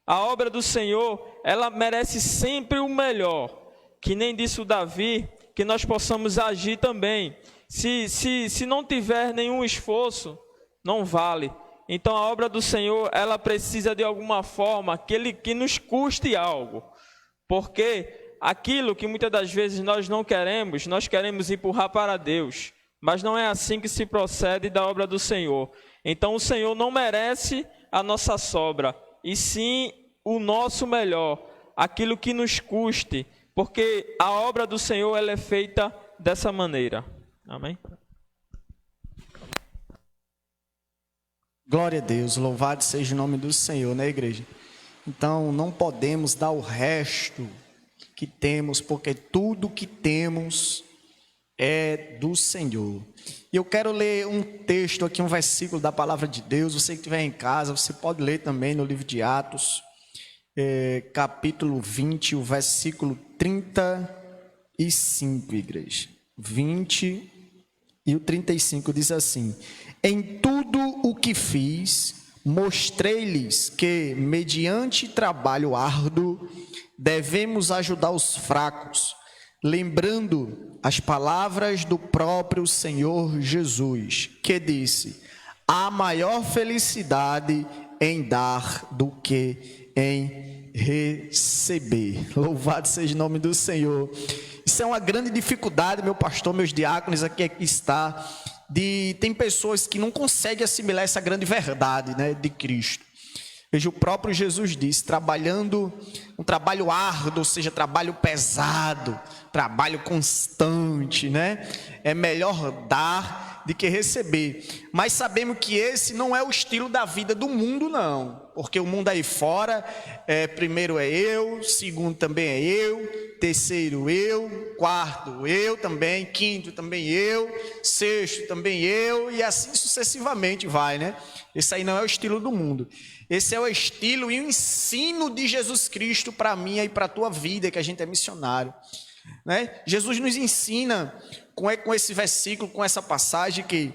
A obra do Senhor, ela merece sempre o melhor. Que nem disse o Davi, que nós possamos agir também. Se não tiver nenhum esforço, não vale. Então a obra do Senhor, ela precisa de alguma forma que nos custe algo. Porque aquilo que muitas das vezes nós não queremos, nós queremos empurrar para Deus. Mas não é assim que se procede da obra do Senhor. Então o Senhor não merece a nossa sobra, e sim o nosso melhor, aquilo que nos custe. Porque a obra do Senhor, ela é feita dessa maneira. Amém? Glória a Deus, louvado seja o nome do Senhor, né, igreja? Então, não podemos dar o resto que temos, porque tudo que temos é do Senhor. E eu quero ler um texto aqui, um versículo da palavra de Deus. Você que estiver em casa, você pode ler também no livro de Atos, capítulo 20, o versículo 35, igreja. 20 e o 35 diz assim: em tudo o que fiz, mostrei-lhes que, mediante trabalho árduo, devemos ajudar os fracos, lembrando as palavras do próprio Senhor Jesus, que disse: há maior felicidade em dar do que em receber. Louvado seja o nome do Senhor. Isso é uma grande dificuldade, meu pastor, meus diáconos, aqui está, tem pessoas que não conseguem assimilar essa grande verdade, né, de Cristo. Veja, o próprio Jesus disse, trabalhando um trabalho árduo, ou seja, trabalho pesado, trabalho constante, né? É melhor dar do que receber. Mas sabemos que esse não é o estilo da vida do mundo, não. Porque o mundo aí fora, primeiro é eu, segundo também é eu, terceiro eu, quarto eu também, quinto também eu, sexto também eu, e assim sucessivamente vai, né? Esse aí não é o estilo do mundo. Esse é o estilo e o ensino de Jesus Cristo para mim e para a tua vida, que a gente é missionário, né? Jesus nos ensina com esse versículo, com essa passagem, que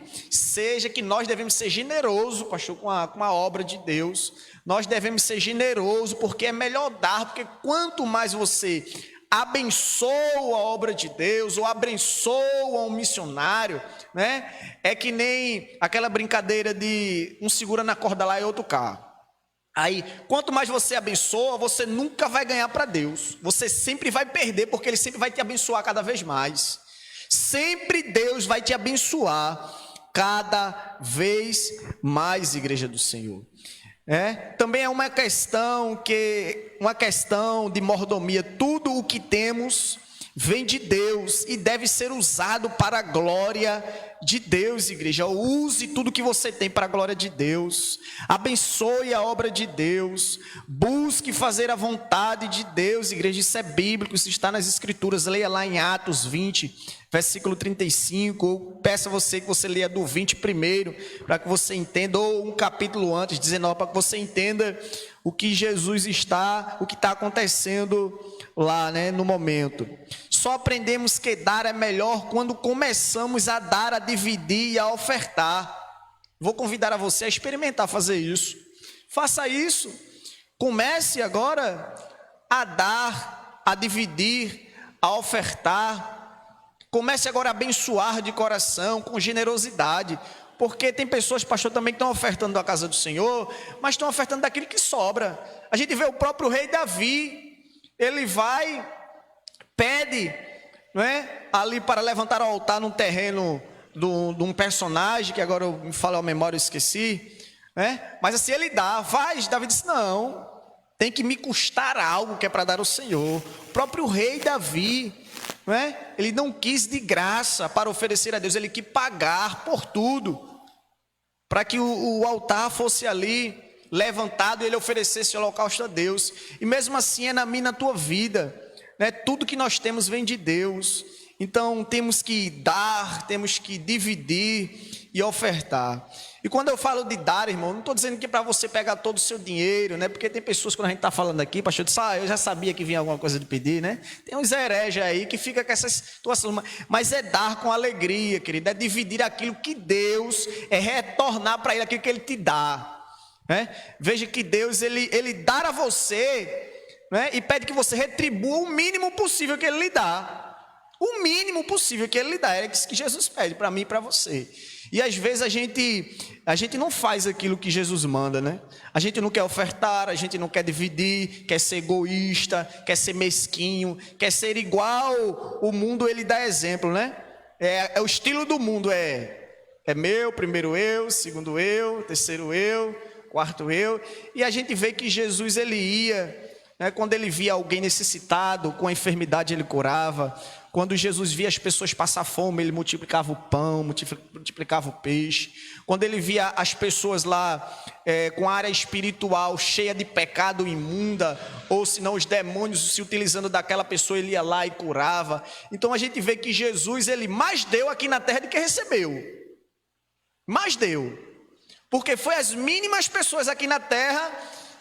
nós devemos ser generosos, pastor, com a obra de Deus. Nós devemos ser generosos, porque é melhor dar, porque quanto mais você abençoa a obra de Deus, ou abençoa um missionário, né? É que nem aquela brincadeira de um segura na corda lá e outro cá. Aí, quanto mais você abençoa, você nunca vai ganhar para Deus. Você sempre vai perder, porque Ele sempre vai te abençoar cada vez mais. Sempre Deus vai te abençoar cada vez mais, igreja do Senhor. Também é uma questão de mordomia. Tudo o que temos vem de Deus e deve ser usado para a glória de Deus, igreja. Use tudo que você tem para a glória de Deus. Abençoe a obra de Deus. Busque fazer a vontade de Deus, igreja. Isso é bíblico, isso está nas Escrituras. Leia lá em Atos 20, versículo 35. Eu peço a você que você leia do 20 primeiro, para que você entenda, ou um capítulo antes, 19, para que você entenda o que Jesus o que está acontecendo lá, né, no momento. Só aprendemos que dar é melhor quando começamos a dar, a dividir e a ofertar. Vou convidar a você a experimentar fazer isso. Faça isso. Comece agora a dar, a dividir, a ofertar. Comece agora a abençoar de coração, com generosidade. Porque tem pessoas, pastor, também que estão ofertando da casa do Senhor, mas estão ofertando daquilo que sobra. A gente vê o próprio rei Davi, ele vai, pede não é? Ali para levantar o altar num terreno de um personagem, que agora me falou a memória, eu esqueci, né? Mas assim, ele dá, faz. Davi disse, não, tem que me custar algo que é para dar ao Senhor. O próprio rei Davi, não é? Ele não quis de graça para oferecer a Deus, ele quis pagar por tudo, para que o altar fosse ali levantado e ele oferecesse o holocausto a Deus. E mesmo assim é na minha e na tua vida, né? Tudo que nós temos vem de Deus. Então temos que dar, temos que dividir e ofertar. E quando eu falo de dar, irmão, não estou dizendo que é para você pegar todo o seu dinheiro, né? Porque tem pessoas, quando a gente está falando aqui, pastor, diz, eu já sabia que vinha alguma coisa de pedir, né? Tem uns hereges aí que fica com essa situação. Mas é dar com alegria, querido, é dividir aquilo que Deus, é retornar para Ele aquilo que Ele te dá, né? Veja que Deus, Ele dá a você, né? E pede que você retribua o mínimo possível que Ele lhe dá. O mínimo possível que Ele lhe dá, é isso que Jesus pede para mim e para você. E às vezes a gente não faz aquilo que Jesus manda, né? A gente não quer ofertar, a gente não quer dividir, quer ser egoísta, quer ser mesquinho, quer ser igual o mundo, ele dá exemplo, né? É o estilo do mundo, é meu, primeiro eu, segundo eu, terceiro eu, quarto eu. E a gente vê que Jesus, ele ia, né, quando ele via alguém necessitado, com a enfermidade ele curava. Quando Jesus via as pessoas passar fome, ele multiplicava o pão, multiplicava o peixe. Quando ele via as pessoas lá com a área espiritual cheia de pecado imunda, ou senão os demônios se utilizando daquela pessoa, ele ia lá e curava. Então a gente vê que Jesus, ele mais deu aqui na terra do que recebeu. Mais deu. Porque foi as mínimas pessoas aqui na terra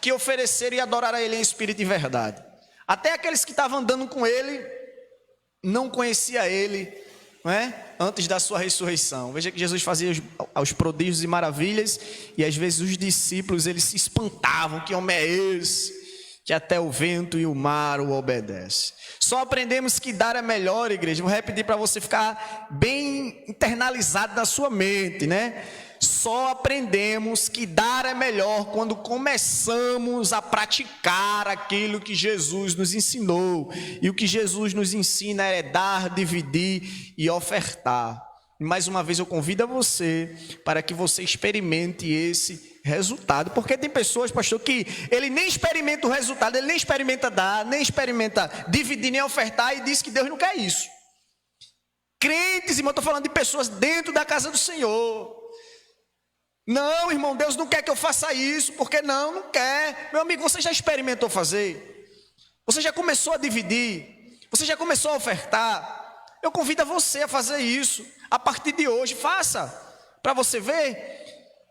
que ofereceram e adoraram a ele em espírito e verdade. Até aqueles que estavam andando com ele não conhecia ele, não é? Antes da sua ressurreição. Veja que Jesus fazia os prodígios e maravilhas, e às vezes os discípulos, eles se espantavam, que homem é esse, que até o vento e o mar o obedecem. Só aprendemos que dar é melhor, igreja. Vou repetir para você ficar bem internalizado na sua mente, né? Só aprendemos que dar é melhor quando começamos a praticar aquilo que Jesus nos ensinou. E o que Jesus nos ensina é dar, dividir e ofertar. E mais uma vez eu convido a você para que você experimente esse resultado. Porque tem pessoas, pastor, que ele nem experimenta o resultado, ele nem experimenta dar, nem experimenta dividir, nem ofertar, e diz que Deus não quer isso. Crentes, irmão, eu estou falando de pessoas dentro da casa do Senhor. Não, irmão, Deus não quer que eu faça isso, porque não quer. Meu amigo, você já experimentou fazer? Você já começou a dividir? Você já começou a ofertar? Eu convido a você a fazer isso. A partir de hoje, faça, para você ver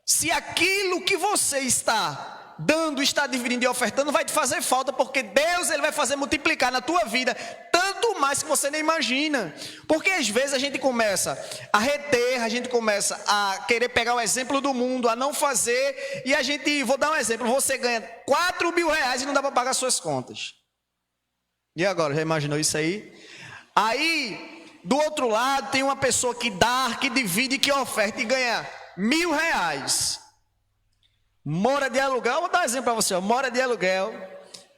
se aquilo que você está dando, está dividindo e ofertando vai te fazer falta, porque Deus, ele vai fazer multiplicar na tua vida tanto mais que você nem imagina. Porque às vezes a gente começa a reter, a gente começa a querer pegar o exemplo do mundo, a não fazer, e a gente, vou dar um exemplo, você ganha 4 mil reais e não dá para pagar suas contas. E agora, já imaginou isso aí? Aí, do outro lado, tem uma pessoa que dá, que divide, que oferta e ganha 1.000 reais. Mora de aluguel, vou dar um exemplo para você, mora de aluguel,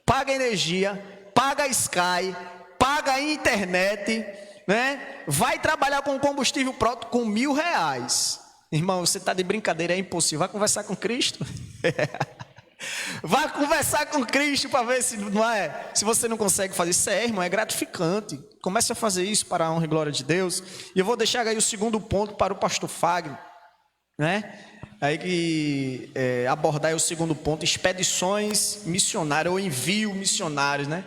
paga energia, paga Sky, paga a internet, né? Vai trabalhar com combustível próprio com 1.000 reais. Irmão, você está de brincadeira, é impossível. Vai conversar com Cristo. Vai conversar com Cristo para ver se não é, se você não consegue fazer isso. Irmão, é gratificante. Comece a fazer isso para a honra e glória de Deus. E eu vou deixar aí o segundo ponto para o pastor Fagner, né? Aí que abordar aí o segundo ponto, expedições missionárias ou envio missionários, né?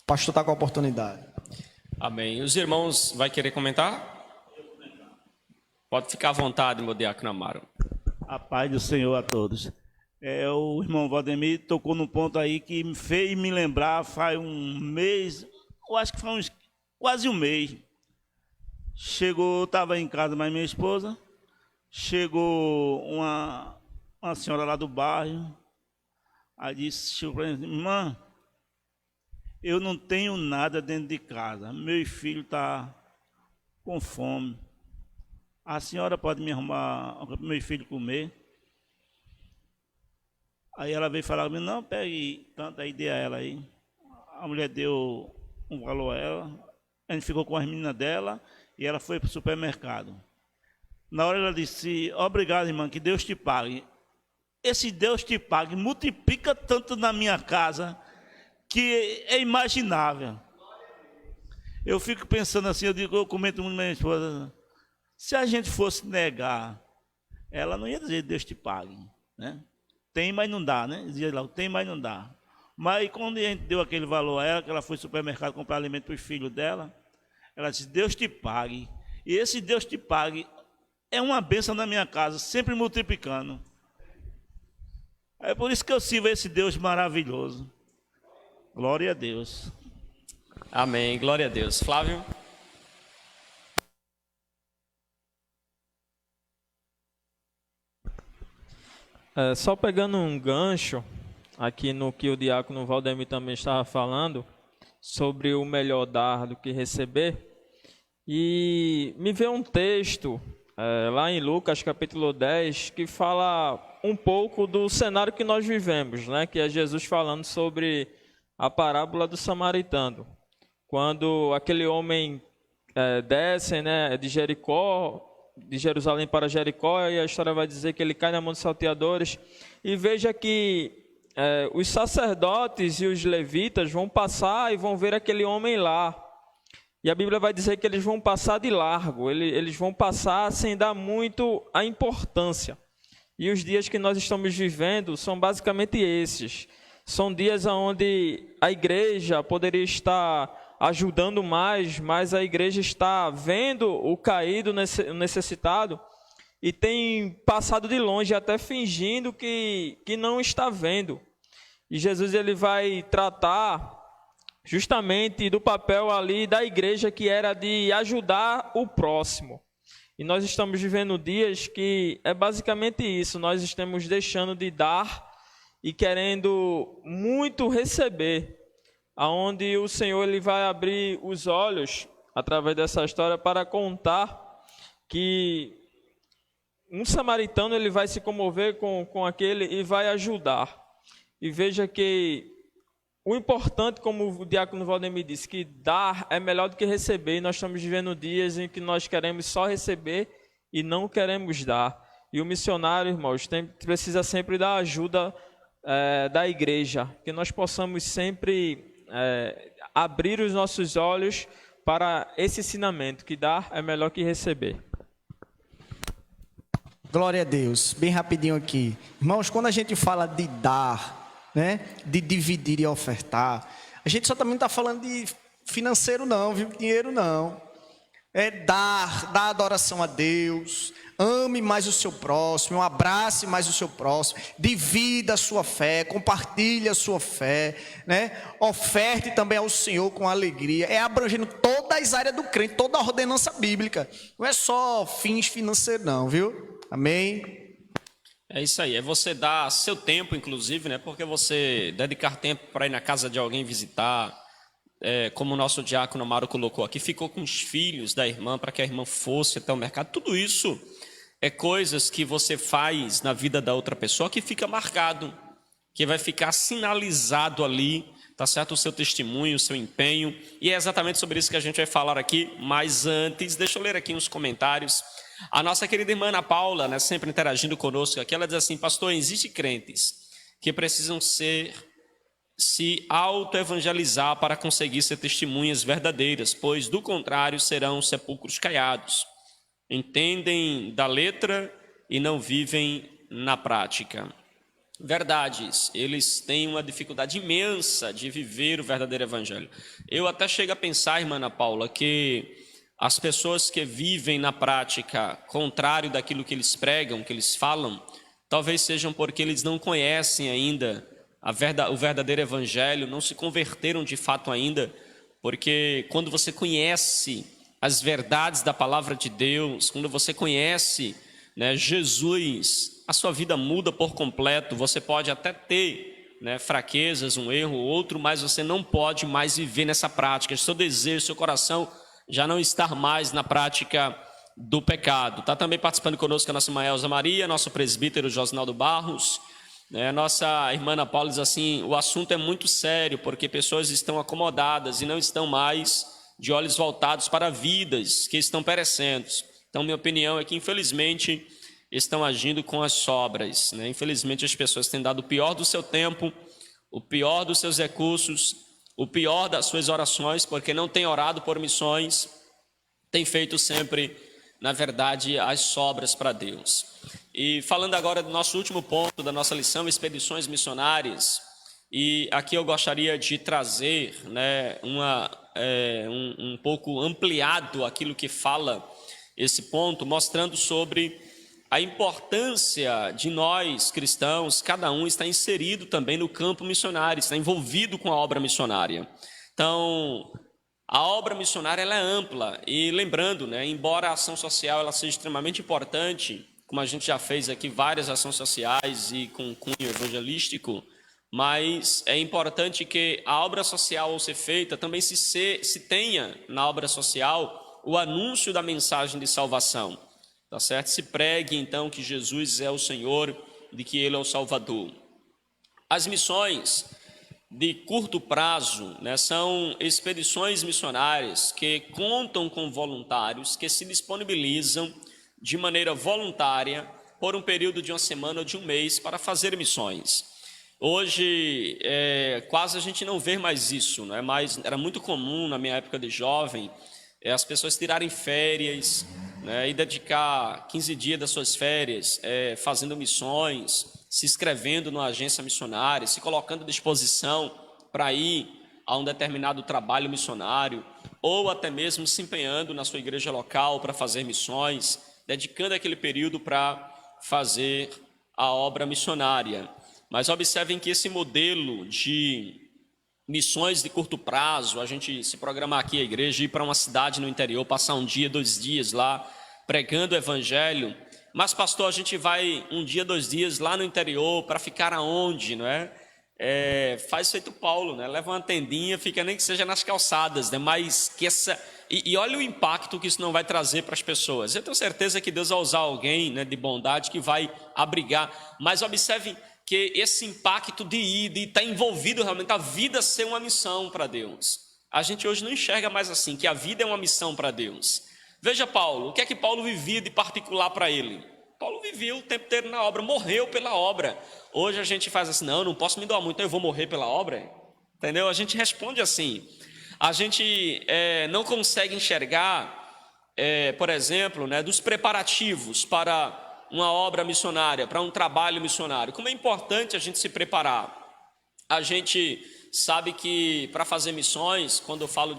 O pastor está com a oportunidade. Amém. Os irmãos vai querer comentar? Pode ficar à vontade, meu diácono Amaro. A paz do Senhor a todos. O irmão Valdemir tocou num ponto aí que me fez me lembrar, faz um mês, eu acho que faz quase um mês. Chegou, estava em casa mais minha esposa, chegou uma senhora lá do bairro, aí disse, chegou para mim, irmã, eu não tenho nada dentro de casa, meu filho está com fome, a senhora pode me arrumar para meu filho comer? Aí ela veio falar comigo, não, pegue tanta ideia a ela aí. A mulher deu um valor a ela, A gente ficou com as meninas dela e ela foi para o supermercado. Na hora ela disse, obrigado, irmã, que Deus te pague. Esse Deus te pague multiplica tanto na minha casa que é imaginável. Eu fico pensando assim, eu comento muito com minha esposa, se a gente fosse negar, ela não ia dizer Deus te pague, né? Tem, mas não dá, né? Dizia lá, tem, mas não dá. Mas quando a gente deu aquele valor a ela, que ela foi ao supermercado comprar alimento para os filhos dela, ela disse, Deus te pague. E esse Deus te pague é uma bênção na minha casa, sempre multiplicando. É por isso que eu sirvo esse Deus maravilhoso. Glória a Deus. Amém, glória a Deus. Flávio? Só pegando um gancho aqui no que o diácono Valdemir também estava falando, sobre o melhor dar do que receber, e me veio um texto lá em Lucas capítulo 10, que fala um pouco do cenário que nós vivemos, né? Que é Jesus falando sobre a parábola do samaritano. Quando aquele homem desce, né, de Jericó, de Jerusalém para Jericó, e a história vai dizer que ele cai na mão dos salteadores, e veja que os sacerdotes e os levitas vão passar e vão ver aquele homem lá. E a Bíblia vai dizer que eles vão passar de largo, eles vão passar sem dar muito a importância. E os dias que nós estamos vivendo são basicamente esses. São dias onde a igreja poderia estar ajudando mais, mas a igreja está vendo o caído, o necessitado, e tem passado de longe, até fingindo que não está vendo. E Jesus ele vai tratar justamente do papel ali da igreja, que era de ajudar o próximo. E nós estamos vivendo dias que é basicamente isso, nós estamos deixando de dar e querendo muito receber, aonde o Senhor ele vai abrir os olhos, através dessa história, para contar que um samaritano ele vai se comover com aquele e vai ajudar. E veja que o importante, como o diácono Valdemir disse, que dar é melhor do que receber. E nós estamos vivendo dias em que nós queremos só receber e não queremos dar. E o missionário, irmãos, precisa sempre da ajuda da igreja, que nós possamos sempre abrir os nossos olhos para esse ensinamento, que dar é melhor que receber. Glória a Deus. Bem rapidinho aqui. Irmãos, quando a gente fala de dar, né, de dividir e ofertar, a gente só também não está falando de financeiro não, viu? Dinheiro não. É dar adoração a Deus, ame mais o seu próximo, abrace mais o seu próximo, divida a sua fé, compartilhe a sua fé, né? Oferte também ao Senhor com alegria. É abrangendo todas as áreas do crente, toda a ordenança bíblica. Não é só fins financeiros não, viu? Amém? É isso aí, é você dar seu tempo, inclusive, né? Porque você dedicar tempo para ir na casa de alguém visitar, como o nosso diácono Amaro colocou aqui, ficou com os filhos da irmã para que a irmã fosse até o mercado. Tudo isso é coisas que você faz na vida da outra pessoa que fica marcado, que vai ficar sinalizado ali, tá certo? O seu testemunho, o seu empenho. E é exatamente sobre isso que a gente vai falar aqui. Mas antes, deixa eu ler aqui uns comentários. A nossa querida irmã Ana Paula, né, sempre interagindo conosco aqui, ela diz assim: pastor, existem crentes que precisam se auto-evangelizar para conseguir ser testemunhas verdadeiras, pois do contrário serão sepulcros caiados. Entendem da letra e não vivem na prática. Verdades, eles têm uma dificuldade imensa de viver o verdadeiro evangelho. Eu até chego a pensar, irmã Ana Paula, que as pessoas que vivem na prática contrário daquilo que eles pregam, que eles falam, talvez sejam porque eles não conhecem ainda o verdadeiro evangelho, não se converteram de fato ainda, porque quando você conhece as verdades da palavra de Deus, quando você conhece, né, Jesus, a sua vida muda por completo. Você pode até ter, né, fraquezas, um erro ou outro, mas você não pode mais viver nessa prática. Seu desejo, seu coração já não estar mais na prática do pecado. Está também participando conosco a nossa irmã Elza Maria, nosso presbítero Josinaldo Barros. Nossa irmã Ana Paula diz assim: o assunto é muito sério, porque pessoas estão acomodadas e não estão mais de olhos voltados para vidas que estão perecendo. Então, minha opinião é que, infelizmente, estão agindo com as sobras, né? Infelizmente, as pessoas têm dado o pior do seu tempo, o pior dos seus recursos, o pior das suas orações, porque não têm orado por missões, têm feito sempre, na verdade, as sobras para Deus. E falando agora do nosso último ponto da nossa lição, expedições missionárias, e aqui eu gostaria de trazer, né, um pouco ampliado aquilo que fala esse ponto, mostrando sobre a importância de nós cristãos, cada um está inserido também no campo missionário, está envolvido com a obra missionária. Então, a obra missionária ela é ampla e lembrando, né, embora a ação social ela seja extremamente importante, como a gente já fez aqui várias ações sociais e com cunho evangelístico, mas é importante que a obra social ao ser feita também se tenha na obra social o anúncio da mensagem de salvação. Tá certo? Se pregue, então, que Jesus é o Senhor, de que Ele é o Salvador. As missões de curto prazo, né, são expedições missionárias que contam com voluntários que se disponibilizam de maneira voluntária por um período de uma semana ou de um mês para fazer missões. Hoje, quase a gente não vê mais isso, não é? Mas era muito comum, na minha época de jovem, as pessoas tirarem férias, né, e dedicar 15 dias das suas férias fazendo missões, se inscrevendo numa agência missionária, se colocando à disposição para ir a um determinado trabalho missionário, ou até mesmo se empenhando na sua igreja local para fazer missões, dedicando aquele período para fazer a obra missionária. Mas observem que esse modelo de missões de curto prazo, a gente se programar aqui a igreja, ir para uma cidade no interior, passar um dia, 2 dias lá, pregando o evangelho, mas pastor, a gente vai 1 dia, 2 dias lá no interior, para ficar aonde, não é? Faz feito Paulo, né? Leva uma tendinha, fica nem que seja nas calçadas, né? Mas que e olha o impacto que isso não vai trazer para as pessoas. Eu tenho certeza que Deus vai usar alguém, né, de bondade que vai abrigar, mas observe que esse impacto de ir, de estar envolvido realmente, a vida ser uma missão para Deus. A gente hoje não enxerga mais assim, que a vida é uma missão para Deus. Veja Paulo, o que é que Paulo vivia de particular para ele? Paulo vivia o tempo inteiro na obra, morreu pela obra. Hoje a gente faz assim, não posso me doar muito, então eu vou morrer pela obra. Entendeu? A gente responde assim. A gente não consegue enxergar, por exemplo, né, dos preparativos para uma obra missionária, para um trabalho missionário. Como é importante a gente se preparar. A gente sabe que para fazer missões, quando eu falo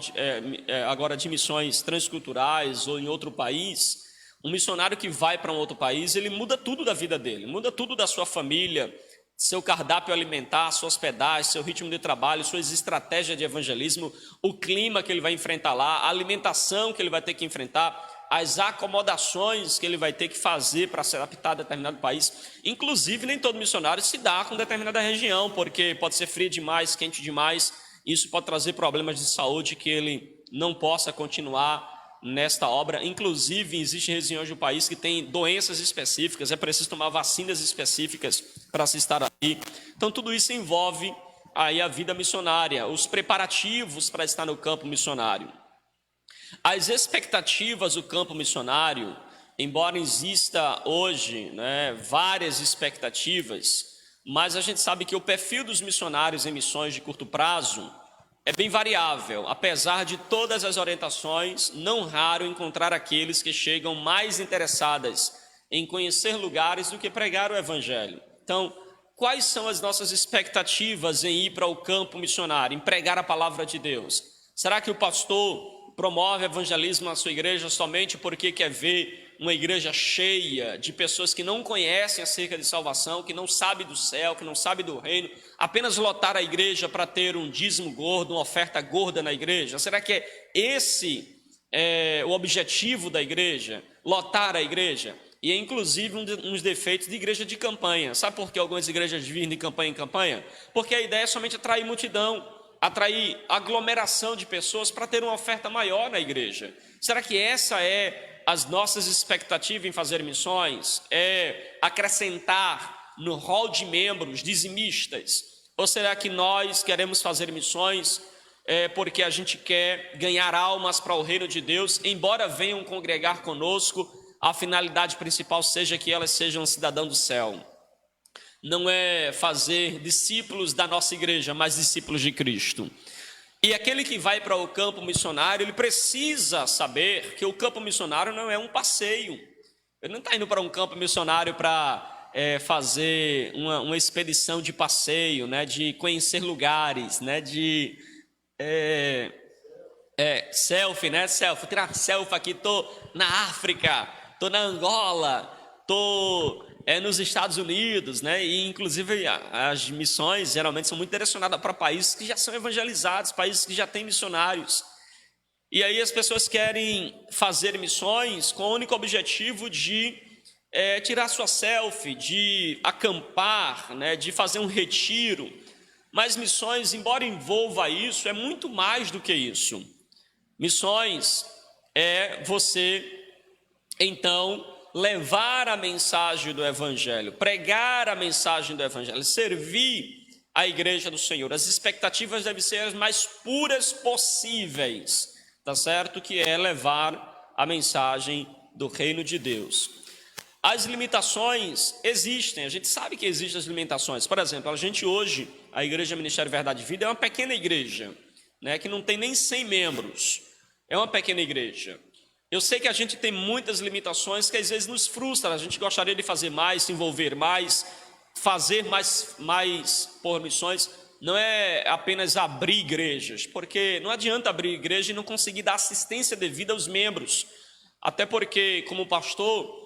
agora de missões transculturais ou em outro país, um missionário que vai para um outro país, ele muda tudo da vida dele, muda tudo da sua família, seu cardápio alimentar, sua hospedagem, seu ritmo de trabalho, suas estratégias de evangelismo, o clima que ele vai enfrentar lá, a alimentação que ele vai ter que enfrentar, as acomodações que ele vai ter que fazer para se adaptar a determinado país. Inclusive, nem todo missionário se dá com determinada região, porque pode ser frio demais, quente demais, isso pode trazer problemas de saúde que ele não possa continuar nesta obra. Inclusive, existem regiões do país que têm doenças específicas, é preciso tomar vacinas específicas para se estar ali. Então, tudo isso envolve aí a vida missionária, os preparativos para estar no campo missionário. As expectativas do campo missionário, embora exista hoje, né, várias expectativas, mas a gente sabe que o perfil dos missionários em missões de curto prazo é bem variável. Apesar de todas as orientações, não raro encontrar aqueles que chegam mais interessadas em conhecer lugares do que pregar o evangelho. Então, quais são as nossas expectativas em ir para o campo missionário, em pregar a palavra de Deus? Será que o pastor promove evangelismo na sua igreja somente porque quer ver uma igreja cheia de pessoas que não conhecem acerca de salvação, que não sabem do céu, que não sabem do reino, apenas lotar a igreja para ter um dízimo gordo, uma oferta gorda na igreja? Será que é esse o objetivo da igreja? Lotar a igreja? E é inclusive um dos defeitos de igreja de campanha. Sabe por que algumas igrejas vivem de campanha em campanha? Porque a ideia é somente atrair multidão, atrair aglomeração de pessoas para ter uma oferta maior na igreja. Será que essa é as nossas expectativas em fazer missões? É acrescentar no rol de membros dizimistas? Ou será que nós queremos fazer missões porque a gente quer ganhar almas para o reino de Deus, embora venham congregar conosco, a finalidade principal seja que elas sejam cidadãos do céu. Não é fazer discípulos da nossa igreja, mas discípulos de Cristo. E aquele que vai para o campo missionário, ele precisa saber que o campo missionário não é um passeio. Ele não está indo para um campo missionário para fazer uma expedição de passeio, né, de conhecer lugares, né, de selfie, né, tirar selfie aqui, tô na África, tô na Angola, tô nos Estados Unidos, né, e inclusive as missões geralmente são muito direcionadas para países que já são evangelizados, países que já têm missionários. E aí as pessoas querem fazer missões com o único objetivo de tirar sua selfie, de acampar, né, de fazer um retiro. Mas missões, embora envolva isso, é muito mais do que isso. Missões é você, então, levar a mensagem do Evangelho, pregar a mensagem do Evangelho, servir a igreja do Senhor. As expectativas devem ser as mais puras possíveis, tá certo? Que é levar a mensagem do reino de Deus. As limitações existem, a gente sabe que existem as limitações. Por exemplo, a gente hoje, a Igreja Ministério Verdade e Vida, é uma pequena igreja, né, que não tem nem 100 membros. É uma pequena igreja. Eu sei que a gente tem muitas limitações que às vezes nos frustram. A gente gostaria de fazer mais, se envolver mais, fazer mais por missões. Não é apenas abrir igrejas, porque não adianta abrir igreja e não conseguir dar assistência devida aos membros. Até porque, como pastor,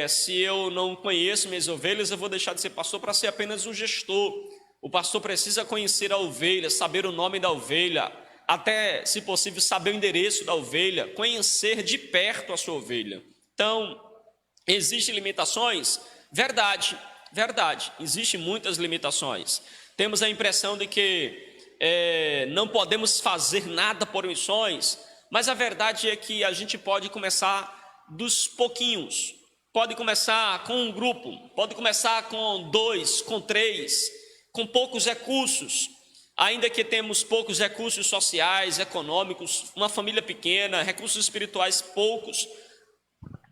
se eu não conheço minhas ovelhas, eu vou deixar de ser pastor para ser apenas um gestor. O pastor precisa conhecer a ovelha, saber o nome da ovelha, até, se possível, saber o endereço da ovelha, conhecer de perto a sua ovelha. Então, existem limitações? Verdade, existem muitas limitações. Temos a impressão de que não podemos fazer nada por missões, mas a verdade é que a gente pode começar dos pouquinhos. Pode começar com um grupo, pode começar com 2, com 3, com poucos recursos. Ainda que temos poucos recursos sociais, econômicos, uma família pequena, recursos espirituais poucos,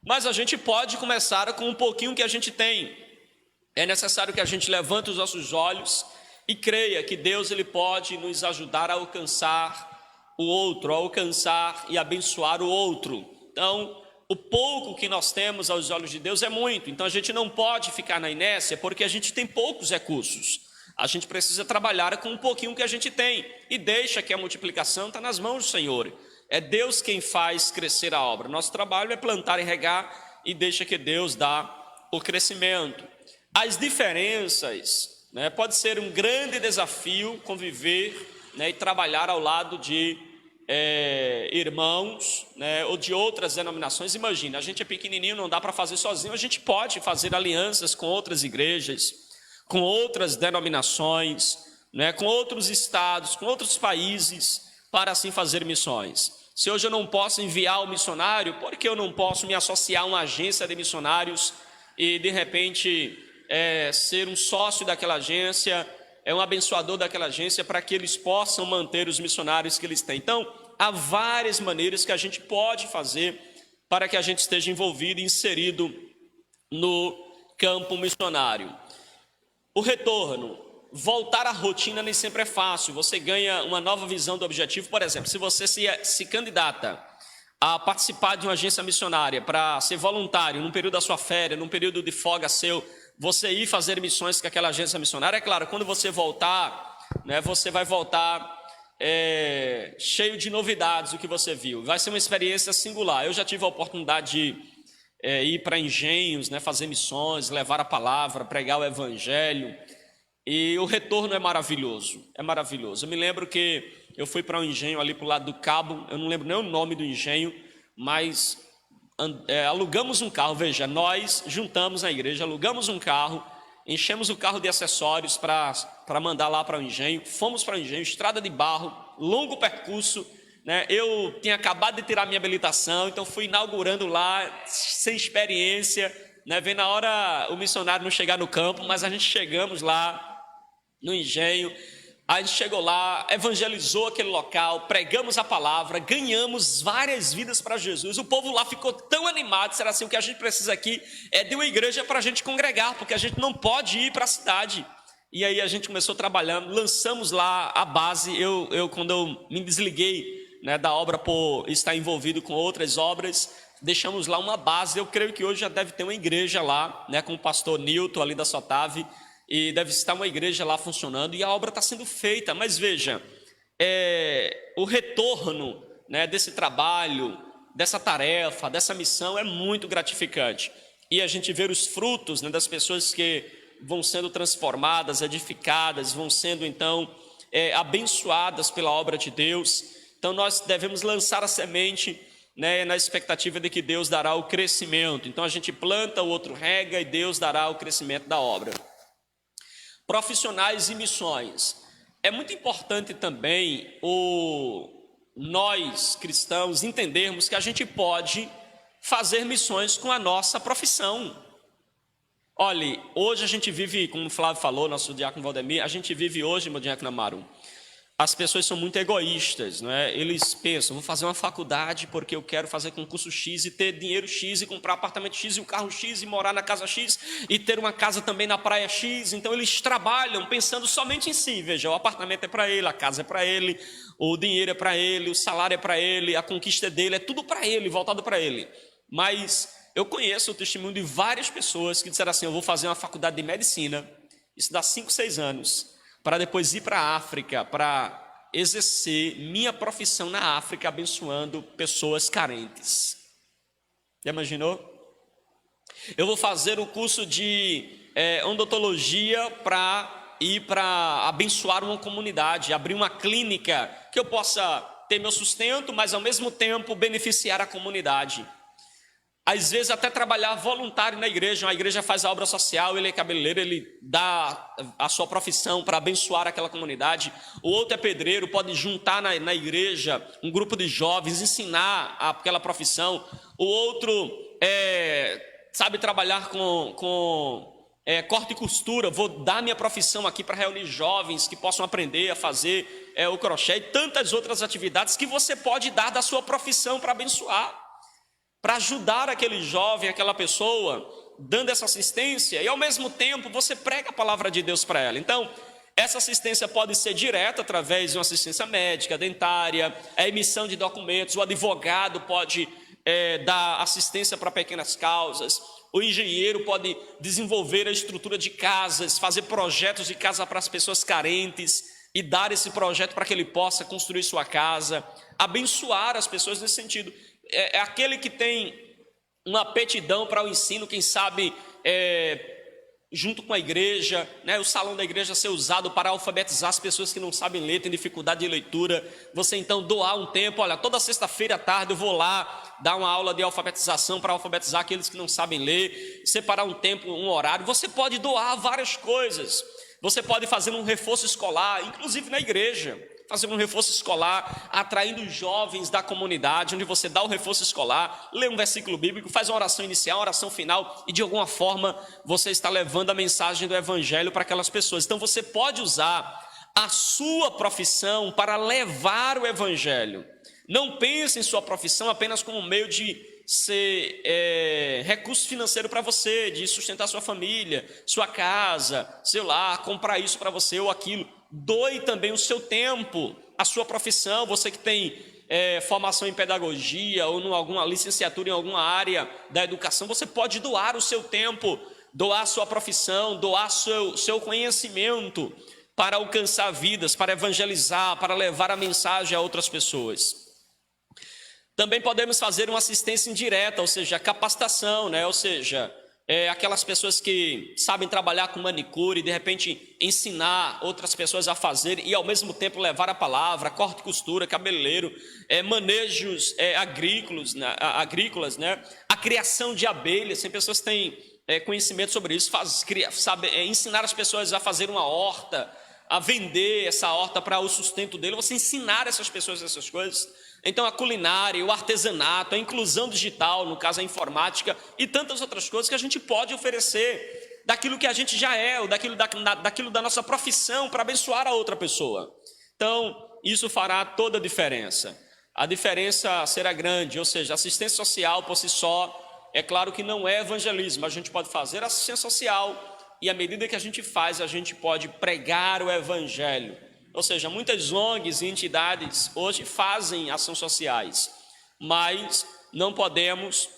mas a gente pode começar com um pouquinho que a gente tem. É necessário que a gente levante os nossos olhos e creia que Deus ele pode nos ajudar a alcançar o outro, a alcançar e abençoar o outro. Então, o pouco que nós temos aos olhos de Deus é muito. Então a gente não pode ficar na inércia porque a gente tem poucos recursos. A gente precisa trabalhar com um pouquinho que a gente tem e deixa que a multiplicação está nas mãos do Senhor. É Deus quem faz crescer a obra. Nosso trabalho é plantar e regar e deixa que Deus dá o crescimento. As diferenças, né, pode ser um grande desafio conviver, né, e trabalhar ao lado de irmãos, né, ou de outras denominações. Imagina, a gente é pequenininho, não dá para fazer sozinho. A gente pode fazer alianças com outras igrejas, com outras denominações, né, com outros estados, com outros países, para assim fazer missões. Se hoje eu não posso enviar o missionário, por que eu não posso me associar a uma agência de missionários e de repente ser um sócio daquela agência, um abençoador daquela agência, para que eles possam manter os missionários que eles têm? Então, há várias maneiras que a gente pode fazer para que a gente esteja envolvido e inserido no campo missionário. O retorno, voltar à rotina nem sempre é fácil. Você ganha uma nova visão do objetivo. Por exemplo, se você se candidata a participar de uma agência missionária para ser voluntário num período da sua férias, num período de folga seu, você ir fazer missões com aquela agência missionária, é claro, quando você voltar, né, você vai voltar cheio de novidades do que você viu. Vai ser uma experiência singular. Eu já tive a oportunidade de ir para engenhos, né, fazer missões, levar a palavra, pregar o evangelho, e o retorno é maravilhoso, é maravilhoso. Eu me lembro que eu fui para um engenho ali para o lado do Cabo, eu não lembro nem o nome do engenho, mas alugamos um carro. Veja, nós juntamos na igreja, alugamos um carro, enchemos o carro de acessórios para mandar lá para o engenho, fomos para o engenho, estrada de barro, longo percurso, né? Eu tinha acabado de tirar minha habilitação, então fui inaugurando lá, sem experiência, né? Vendo a hora o missionário não chegar no campo, mas a gente chegamos lá no engenho, A gente chegou lá, evangelizou aquele local, pregamos a palavra, ganhamos várias vidas para Jesus. O povo lá ficou tão animado, será assim, o que a gente precisa aqui é de uma igreja para a gente congregar, porque a gente não pode ir para a cidade. E aí a gente começou trabalhando, lançamos lá a base. Quando eu me desliguei, né, da obra por estar envolvido com outras obras, deixamos lá uma base. Eu creio que hoje já deve ter uma igreja lá, né, com o pastor Nilton ali da Sotave, e deve estar uma igreja lá funcionando, e a obra está sendo feita. Mas veja, o retorno, né, desse trabalho, dessa tarefa, dessa missão é muito gratificante. E a gente vê os frutos, né, das pessoas que vão sendo transformadas, edificadas, vão sendo então abençoadas pela obra de Deus. Então nós devemos lançar a semente, né, na expectativa de que Deus dará o crescimento. Então a gente planta, o outro rega, e Deus dará o crescimento da obra. Profissionais e missões. É muito importante também nós cristãos entendermos que a gente pode fazer missões com a nossa profissão. Olhe, hoje a gente vive, como o Flávio falou, nosso diácono Valdemir, a gente vive hoje, meu diácono Amaro, as pessoas são muito egoístas, não é? Eles pensam, vou fazer uma faculdade porque eu quero fazer concurso X e ter dinheiro X e comprar apartamento X e um carro X e morar na casa X e ter uma casa também na praia X. Então eles trabalham pensando somente em si. Veja, o apartamento é para ele, a casa é para ele, o dinheiro é para ele, o salário é para ele, a conquista é dele, é tudo para ele, voltado para ele. Mas eu conheço o testemunho de várias pessoas que disseram assim, eu vou fazer uma faculdade de medicina, isso dá 5, 6 anos, para depois ir para a África, para exercer minha profissão na África, abençoando pessoas carentes. Já imaginou? Eu vou fazer o curso de odontologia para ir para abençoar uma comunidade, abrir uma clínica, que eu possa ter meu sustento, mas ao mesmo tempo beneficiar a comunidade. Às vezes até trabalhar voluntário na igreja, a igreja faz a obra social, ele é cabeleireiro, ele dá a sua profissão para abençoar aquela comunidade. O outro é pedreiro, pode juntar na igreja um grupo de jovens, ensinar aquela profissão. O outro sabe trabalhar com corte e costura, vou dar minha profissão aqui para reunir jovens que possam aprender a fazer o crochê e tantas outras atividades que você pode dar da sua profissão para abençoar, para ajudar aquele jovem, aquela pessoa, dando essa assistência, e ao mesmo tempo você prega a palavra de Deus para ela. Então, essa assistência pode ser direta através de uma assistência médica, dentária, a emissão de documentos, o advogado pode dar assistência para pequenas causas, o engenheiro pode desenvolver a estrutura de casas, fazer projetos de casa para as pessoas carentes e dar esse projeto para que ele possa construir sua casa, abençoar as pessoas nesse sentido. É aquele que tem uma aptidão para o ensino, quem sabe junto com a igreja, né, o salão da igreja ser usado para alfabetizar as pessoas que não sabem ler, têm dificuldade de leitura. Você então doar um tempo, olha, toda sexta-feira à tarde eu vou lá dar uma aula de alfabetização para alfabetizar aqueles que não sabem ler, separar um tempo, um horário. Você pode doar várias coisas. Você pode fazer um reforço escolar, inclusive na igreja, fazer um reforço escolar, atraindo os jovens da comunidade, onde você dá o reforço escolar, lê um versículo bíblico, faz uma oração inicial, uma oração final, e de alguma forma você está levando a mensagem do evangelho para aquelas pessoas. Então você pode usar a sua profissão para levar o evangelho. Não pense em sua profissão apenas como um meio de ser recurso financeiro para você, de sustentar sua família, sua casa, sei lá, comprar isso para você ou aquilo. Doe também o seu tempo, a sua profissão. Você que tem formação em pedagogia ou alguma licenciatura em alguma área da educação, você pode doar o seu tempo, doar a sua profissão, doar seu conhecimento para alcançar vidas, para evangelizar, para levar a mensagem a outras pessoas. Também podemos fazer uma assistência indireta, ou seja, capacitação, né? Ou seja, aquelas pessoas que sabem trabalhar com manicure, de repente ensinar outras pessoas a fazer e ao mesmo tempo levar a palavra, corte e costura, cabeleireiro, manejos agrícolas, né? A criação de abelhas, tem pessoas que têm conhecimento sobre isso, ensinar as pessoas a fazer uma horta, a vender essa horta para o sustento dele, você ensinar essas pessoas essas coisas. Então a culinária, o artesanato, a inclusão digital, no caso a informática e tantas outras coisas que a gente pode oferecer daquilo que a gente já é, ou daquilo da nossa profissão, para abençoar a outra pessoa. Então, isso fará toda a diferença. A diferença será grande, ou seja, assistência social por si só, é claro que não é evangelismo. A gente pode fazer assistência social e à medida que a gente faz, a gente pode pregar o evangelho. Ou seja, muitas ONGs e entidades hoje fazem ações sociais, mas não podemos,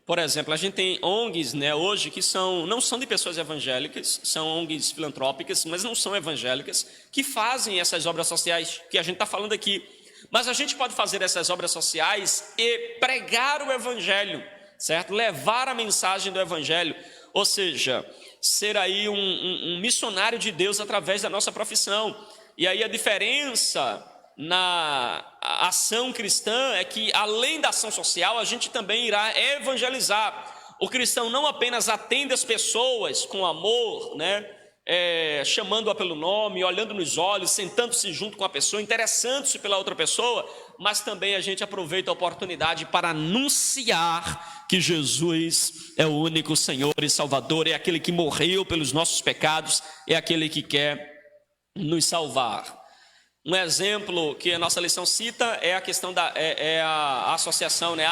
por exemplo, a gente tem ONGs, né, hoje que não são de pessoas evangélicas, são ONGs filantrópicas, mas não são evangélicas, que fazem essas obras sociais que a gente está falando aqui. Mas a gente pode fazer essas obras sociais e pregar o evangelho, certo? Levar a mensagem do evangelho, ou seja, ser aí um missionário de Deus através da nossa profissão. E aí a diferença na ação cristã é que, além da ação social, a gente também irá evangelizar. O cristão não apenas atende as pessoas com amor, né? Chamando-a pelo nome, olhando nos olhos, sentando-se junto com a pessoa, interessando-se pela outra pessoa, mas também a gente aproveita a oportunidade para anunciar que Jesus é o único Senhor e Salvador, é aquele que morreu pelos nossos pecados, é aquele que quer nos salvar. Um exemplo que a nossa lição cita é a questão a associação, né?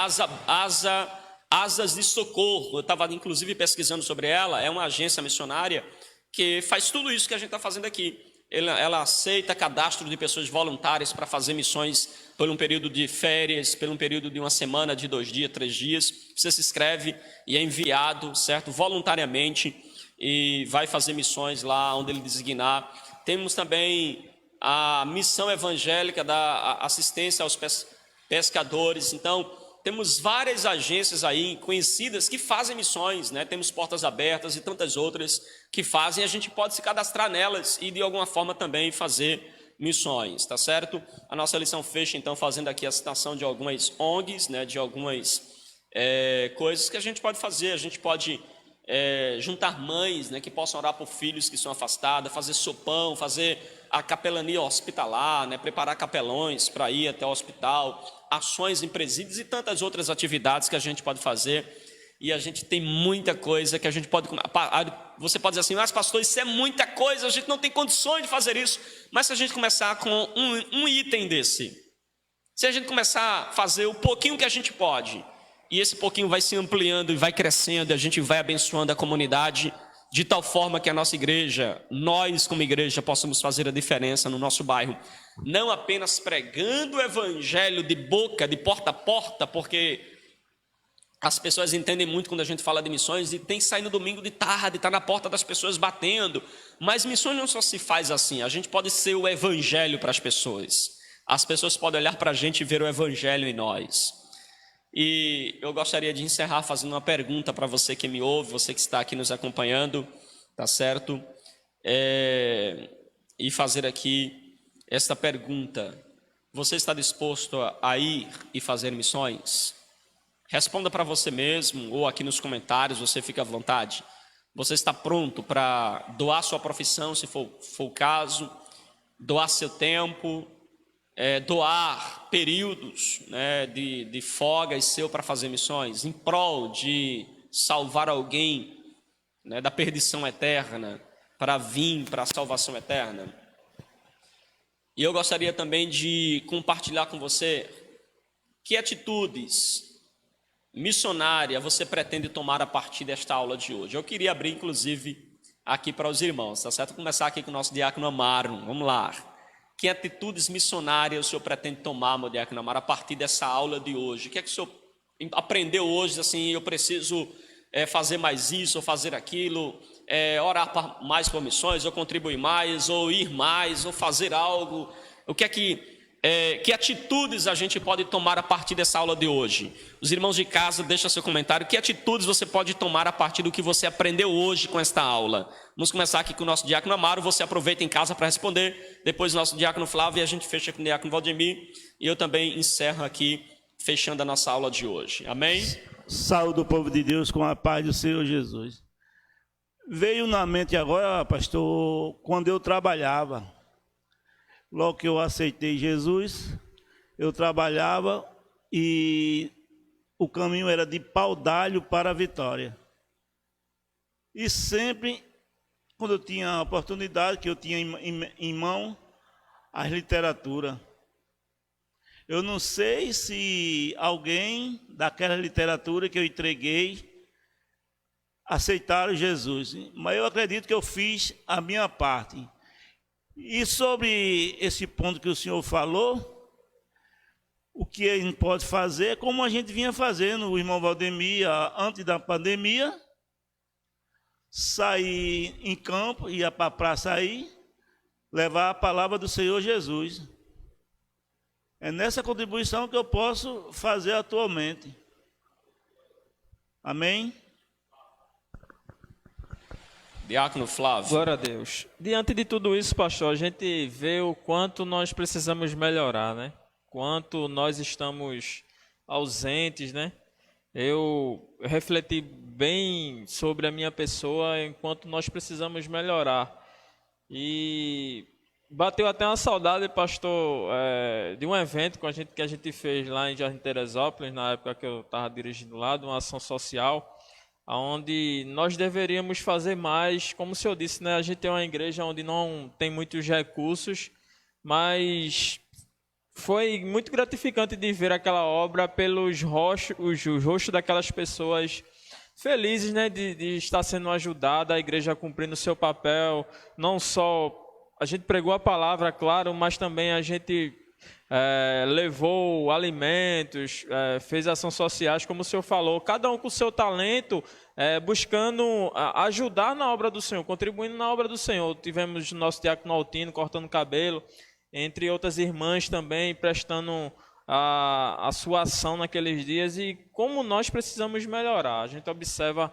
Asas de Socorro. Eu estava inclusive pesquisando sobre ela. É uma agência missionária que faz tudo isso que a gente está fazendo aqui. Ela aceita cadastro de pessoas voluntárias para fazer missões por um período de férias, por um período de uma semana, de 2 dias, 3 dias. Você se inscreve e é enviado, certo? Voluntariamente, e vai fazer missões lá onde ele designar. Temos também a missão evangélica da assistência aos pescadores. Então, temos várias agências aí conhecidas que fazem missões, né? Temos Portas Abertas e tantas outras que fazem. A gente pode se cadastrar nelas e de alguma forma também fazer missões, tá certo? A nossa lição fecha então fazendo aqui a citação de algumas ONGs, né? De algumas coisas que a gente pode fazer. A gente pode juntar mães, né? Que possam orar por filhos que são afastados, fazer sopão, fazer a capelania hospitalar, né? Preparar capelões para ir até o hospital, ações em presídios e tantas outras atividades que a gente pode fazer. E a gente tem muita coisa que a gente pode... Você pode dizer assim, mas pastor, isso é muita coisa, a gente não tem condições de fazer isso. Mas se a gente começar com um item desse, se a gente começar a fazer o pouquinho que a gente pode, e esse pouquinho vai se ampliando e vai crescendo, e a gente vai abençoando a comunidade, de tal forma que a nossa igreja, nós como igreja, possamos fazer a diferença no nosso bairro, não apenas pregando o evangelho de boca, de porta a porta, porque as pessoas entendem muito quando a gente fala de missões, e tem que sair no domingo de tarde, está na porta das pessoas batendo, mas missões não só se faz assim, a gente pode ser o evangelho para as pessoas podem olhar para a gente e ver o evangelho em nós. E eu gostaria de encerrar fazendo uma pergunta para você que me ouve, você que está aqui nos acompanhando, tá certo? E fazer aqui esta pergunta: você está disposto a ir e fazer missões? Responda para você mesmo, ou aqui nos comentários, você fica à vontade. Você está pronto para doar sua profissão, se for o caso, doar seu tempo, doar períodos, né, de folgas seu para fazer missões, em prol de salvar alguém, né, da perdição eterna, para vir para a salvação eterna? E eu gostaria também de compartilhar com você que atitudes missionárias você pretende tomar a partir desta aula de hoje. Eu queria abrir, inclusive, aqui para os irmãos, tá certo? Vou começar aqui com o nosso diácono Amaro. Vamos lá. Que atitudes missionárias o senhor pretende tomar, meu diácono Amaro, a partir dessa aula de hoje? O que é que o senhor aprendeu hoje, assim, eu preciso fazer mais isso, ou fazer aquilo, orar mais por missões, ou contribuir mais, ou ir mais, ou fazer algo? O que é que atitudes a gente pode tomar a partir dessa aula de hoje? Os irmãos de casa, deixa seu comentário. Que atitudes você pode tomar a partir do que você aprendeu hoje com esta aula? Vamos começar aqui com o nosso diácono Amaro. Você aproveita em casa para responder. Depois o nosso diácono Flávio, e a gente fecha com o diácono Valdemir. E eu também encerro aqui, fechando a nossa aula de hoje. Amém? Saúde o povo de Deus com a paz do Senhor Jesus. Veio na mente agora, pastor, quando eu trabalhava. Logo que eu aceitei Jesus, eu trabalhava e o caminho era de Paudalho para a Vitória. E sempre, quando eu tinha a oportunidade, que eu tinha em mão, as literaturas. Eu não sei se alguém daquela literatura que eu entreguei aceitaram Jesus, mas eu acredito que eu fiz a minha parte. E sobre esse ponto que o senhor falou, o que a gente pode fazer, como a gente vinha fazendo, o irmão Valdemir, antes da pandemia, sair em campo, ia para a praça aí, levar a palavra do Senhor Jesus. É nessa contribuição que eu posso fazer atualmente. Amém? Diácono Flávio. Glória a Deus. Diante de tudo isso, pastor, a gente vê o quanto nós precisamos melhorar, né? Quanto nós estamos ausentes, né? Eu refleti bem sobre a minha pessoa enquanto nós precisamos melhorar. E bateu até uma saudade, pastor, de um evento que a gente fez lá em Jardim Teresópolis, na época que eu estava dirigindo lá, de uma ação social, onde nós deveríamos fazer mais. Como o senhor disse, né? A gente é uma igreja onde não tem muitos recursos, mas foi muito gratificante de ver aquela obra pelos os rostos daquelas pessoas felizes, né, de estar sendo ajudada, a igreja cumprindo o seu papel. Não só a gente pregou a palavra, claro, mas também a gente levou alimentos, fez ações sociais, como o senhor falou, cada um com o seu talento, buscando ajudar na obra do Senhor, contribuindo na obra do Senhor. Tivemos o nosso diácono Altino cortando cabelo, entre outras irmãs também, prestando a sua ação naqueles dias. E como nós precisamos melhorar, a gente observa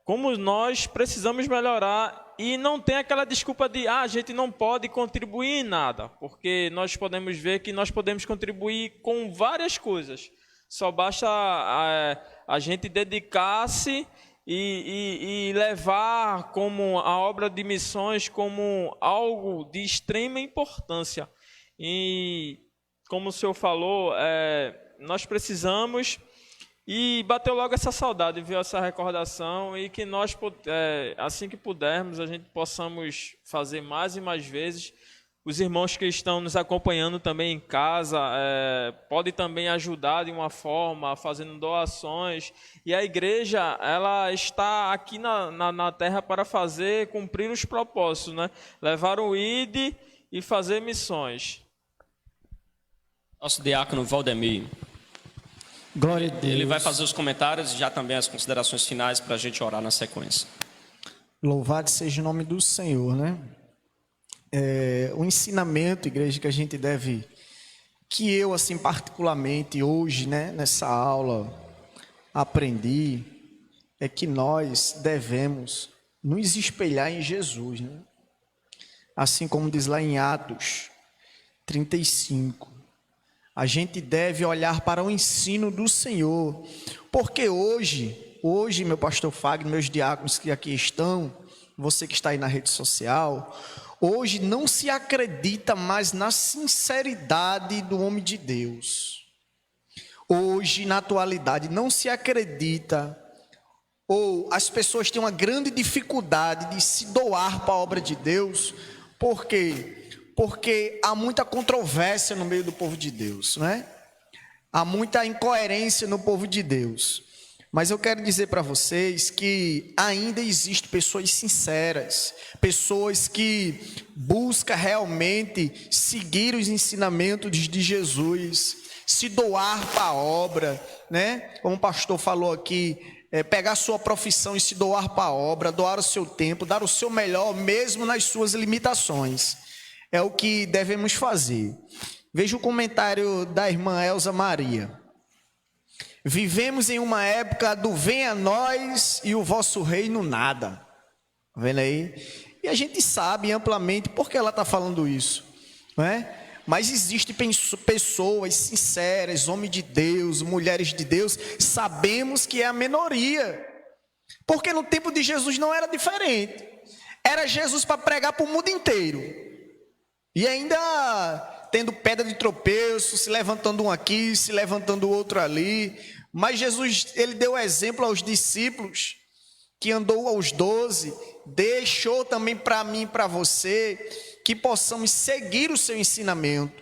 como nós precisamos melhorar, e não tem aquela desculpa de a gente não pode contribuir em nada, porque nós podemos ver que nós podemos contribuir com várias coisas, só basta a gente dedicar-se e levar como a obra de missões como algo de extrema importância. E como o senhor falou, nós precisamos, e bateu logo essa saudade, viu, essa recordação, e que nós, assim que pudermos, a gente possamos fazer mais e mais vezes. Os irmãos que estão nos acompanhando também em casa podem também ajudar de uma forma, fazendo doações. E a igreja, ela está aqui na terra para cumprir os propósitos, né? Levar o ID e fazer missões. Nosso diácono Valdemir. Glória a Deus. Ele vai fazer os comentários e já também as considerações finais para a gente orar na sequência. Louvado seja o nome do Senhor, né? O ensinamento, igreja, que a gente deve, que eu, assim, particularmente, hoje, né, nessa aula, aprendi, é que nós devemos nos espelhar em Jesus, né? Assim como diz lá em Atos 35, a gente deve olhar para o ensino do Senhor, porque hoje, meu pastor Fagner, meus diáconos que aqui estão, você que está aí na rede social, hoje não se acredita mais na sinceridade do homem de Deus. Hoje, na atualidade, não se acredita, ou as pessoas têm uma grande dificuldade de se doar para a obra de Deus. Por quê? Porque há muita controvérsia no meio do povo de Deus, né? Há muita incoerência no povo de Deus. Mas eu quero dizer para vocês que ainda existem pessoas sinceras, pessoas que buscam realmente seguir os ensinamentos de Jesus, se doar para a obra, né? Como o pastor falou aqui, pegar a sua profissão e se doar para a obra, doar o seu tempo, dar o seu melhor, mesmo nas suas limitações. É o que devemos fazer. Veja o comentário da irmã Elza Maria. Vivemos em uma época do venha a nós e o vosso reino nada. Tá vendo aí? E a gente sabe amplamente por que ela está falando isso, não é? Mas existem pessoas sinceras, homens de Deus, mulheres de Deus, sabemos que é a minoria. Porque no tempo de Jesus não era diferente. Era Jesus para pregar para o mundo inteiro. E ainda tendo pedra de tropeço, se levantando um aqui, se levantando o outro ali. Mas Jesus, ele deu exemplo aos discípulos, que andou aos 12, deixou também para mim e para você, que possamos seguir o seu ensinamento,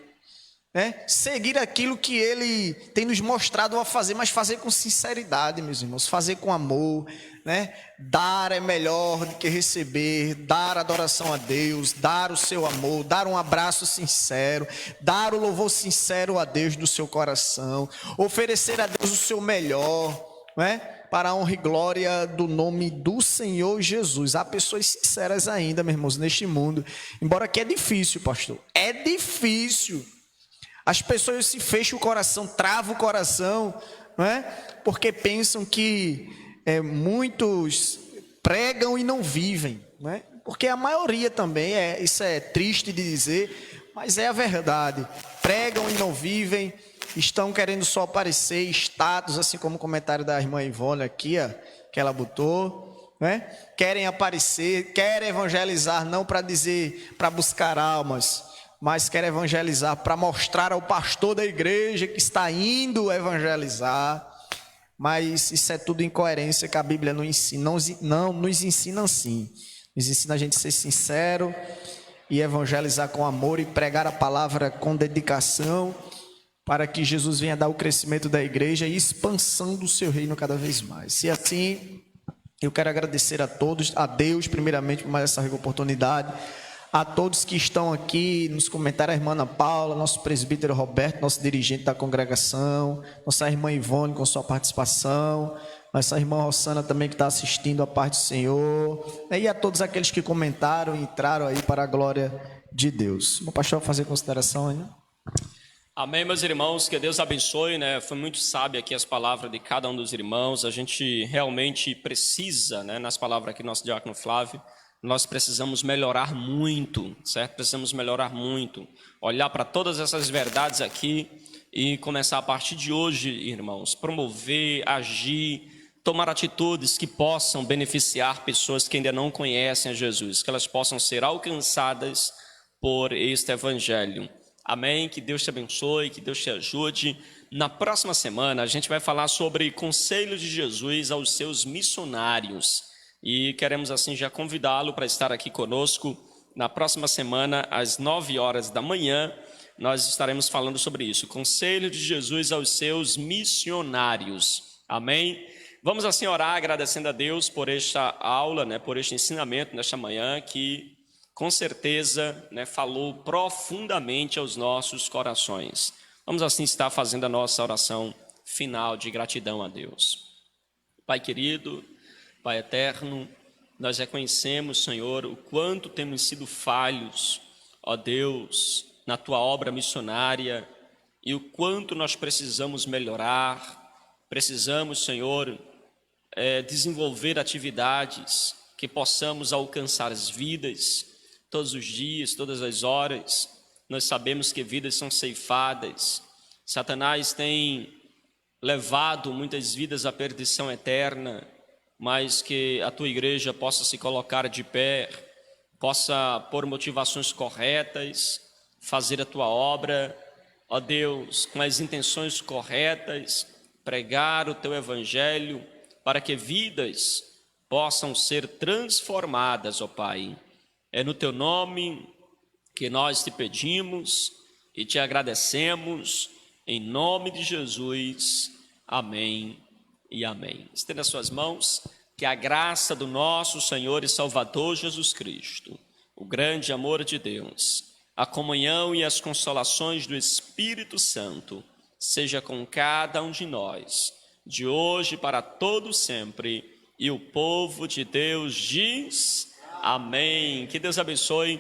né? Seguir aquilo que ele tem nos mostrado a fazer, mas fazer com sinceridade, meus irmãos, fazer com amor, né? Dar é melhor do que receber, dar adoração a Deus, dar o seu amor, dar um abraço sincero, dar o louvor sincero a Deus do seu coração, oferecer a Deus o seu melhor, né? Para a honra e glória do nome do Senhor Jesus. Há pessoas sinceras ainda, meus irmãos, neste mundo, embora que é difícil, pastor, é difícil. As pessoas se fecham o coração, travam o coração, não é? Porque pensam que muitos pregam e não vivem, não é? Porque a maioria também, isso é triste de dizer, mas é a verdade. Pregam e não vivem, estão querendo só aparecer, status, assim como o comentário da irmã Ivone aqui, ó, que ela botou, né? Querem aparecer, querem evangelizar, não para dizer, para buscar almas, mas querem evangelizar para mostrar ao pastor da igreja que está indo evangelizar. Mas isso é tudo incoerência que a Bíblia não ensina, não nos ensina assim. Nos ensina a gente ser sincero e evangelizar com amor e pregar a palavra com dedicação, para que Jesus venha dar o crescimento da igreja e expansão do seu reino cada vez mais. E assim, eu quero agradecer a todos, a Deus primeiramente por mais essa oportunidade, a todos que estão aqui nos comentários, a irmã Ana Paula, nosso presbítero Roberto, nosso dirigente da congregação, nossa irmã Ivone com sua participação, nossa irmã Rossana também que está assistindo a parte do Senhor, e a todos aqueles que comentaram e entraram aí para a glória de Deus. O pastor vai fazer consideração ainda? Amém, meus irmãos, que Deus abençoe, né? Foi muito sábio aqui as palavras de cada um dos irmãos. A gente realmente precisa, né, nas palavras aqui do nosso diácono Flávio, nós precisamos melhorar muito, certo? Precisamos melhorar muito, olhar para todas essas verdades aqui e começar a partir de hoje, irmãos, promover, agir, tomar atitudes que possam beneficiar pessoas que ainda não conhecem a Jesus, que elas possam ser alcançadas por este evangelho. Amém? Que Deus te abençoe, que Deus te ajude. Na próxima semana a gente vai falar sobre conselho de Jesus aos seus missionários. E queremos assim já convidá-lo para estar aqui conosco. Na próxima semana, às 9 horas da manhã, nós estaremos falando sobre isso. Conselho de Jesus aos seus missionários. Amém? Vamos assim orar agradecendo a Deus por esta aula, né, por este ensinamento nesta manhã que com certeza, né, falou profundamente aos nossos corações. Vamos assim estar fazendo a nossa oração final de gratidão a Deus. Pai querido, Pai eterno, nós reconhecemos, Senhor, o quanto temos sido falhos, ó Deus, na Tua obra missionária e o quanto nós precisamos melhorar, precisamos, Senhor, desenvolver atividades que possamos alcançar as vidas, todos os dias, todas as horas. Nós sabemos que vidas são ceifadas. Satanás tem levado muitas vidas à perdição eterna, mas que a Tua igreja possa se colocar de pé, possa pôr motivações corretas, fazer a Tua obra, ó Deus, com as intenções corretas, pregar o Teu evangelho, para que vidas possam ser transformadas, ó Pai. É no Teu nome que nós te pedimos e te agradecemos, em nome de Jesus. Amém e amém. Estenda suas mãos, que a graça do nosso Senhor e Salvador Jesus Cristo, o grande amor de Deus, a comunhão e as consolações do Espírito Santo, seja com cada um de nós, de hoje para todo sempre. E o povo de Deus diz... Amém. Que Deus abençoe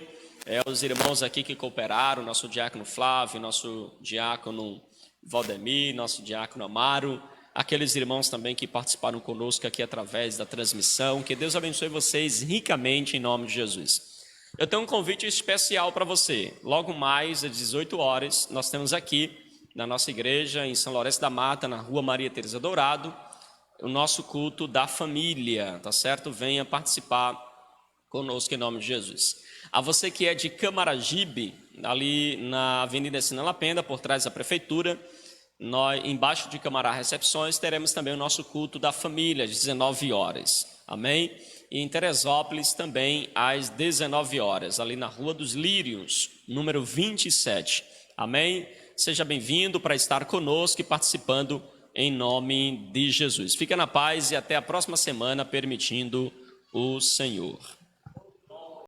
os irmãos aqui que cooperaram, nosso diácono Flávio, nosso diácono Valdemir, nosso diácono Amaro, aqueles irmãos também que participaram conosco aqui através da transmissão. Que Deus abençoe vocês ricamente em nome de Jesus. Eu tenho um convite especial para você. Logo mais às 18 horas, nós temos aqui na nossa igreja em São Lourenço da Mata, na rua Maria Teresa Dourado, o nosso culto da família, tá certo? Venha participar conosco em nome de Jesus. A você que é de Camaragibe, ali na Avenida Sina Lapenda, por trás da prefeitura. Nós, embaixo de Camará Recepções, teremos também o nosso culto da família, às 19 horas. Amém? E em Teresópolis também às 19 horas, ali na Rua dos Lírios, número 27. Amém? Seja bem-vindo para estar conosco e participando em nome de Jesus. Fica na paz e até a próxima semana, permitindo o Senhor.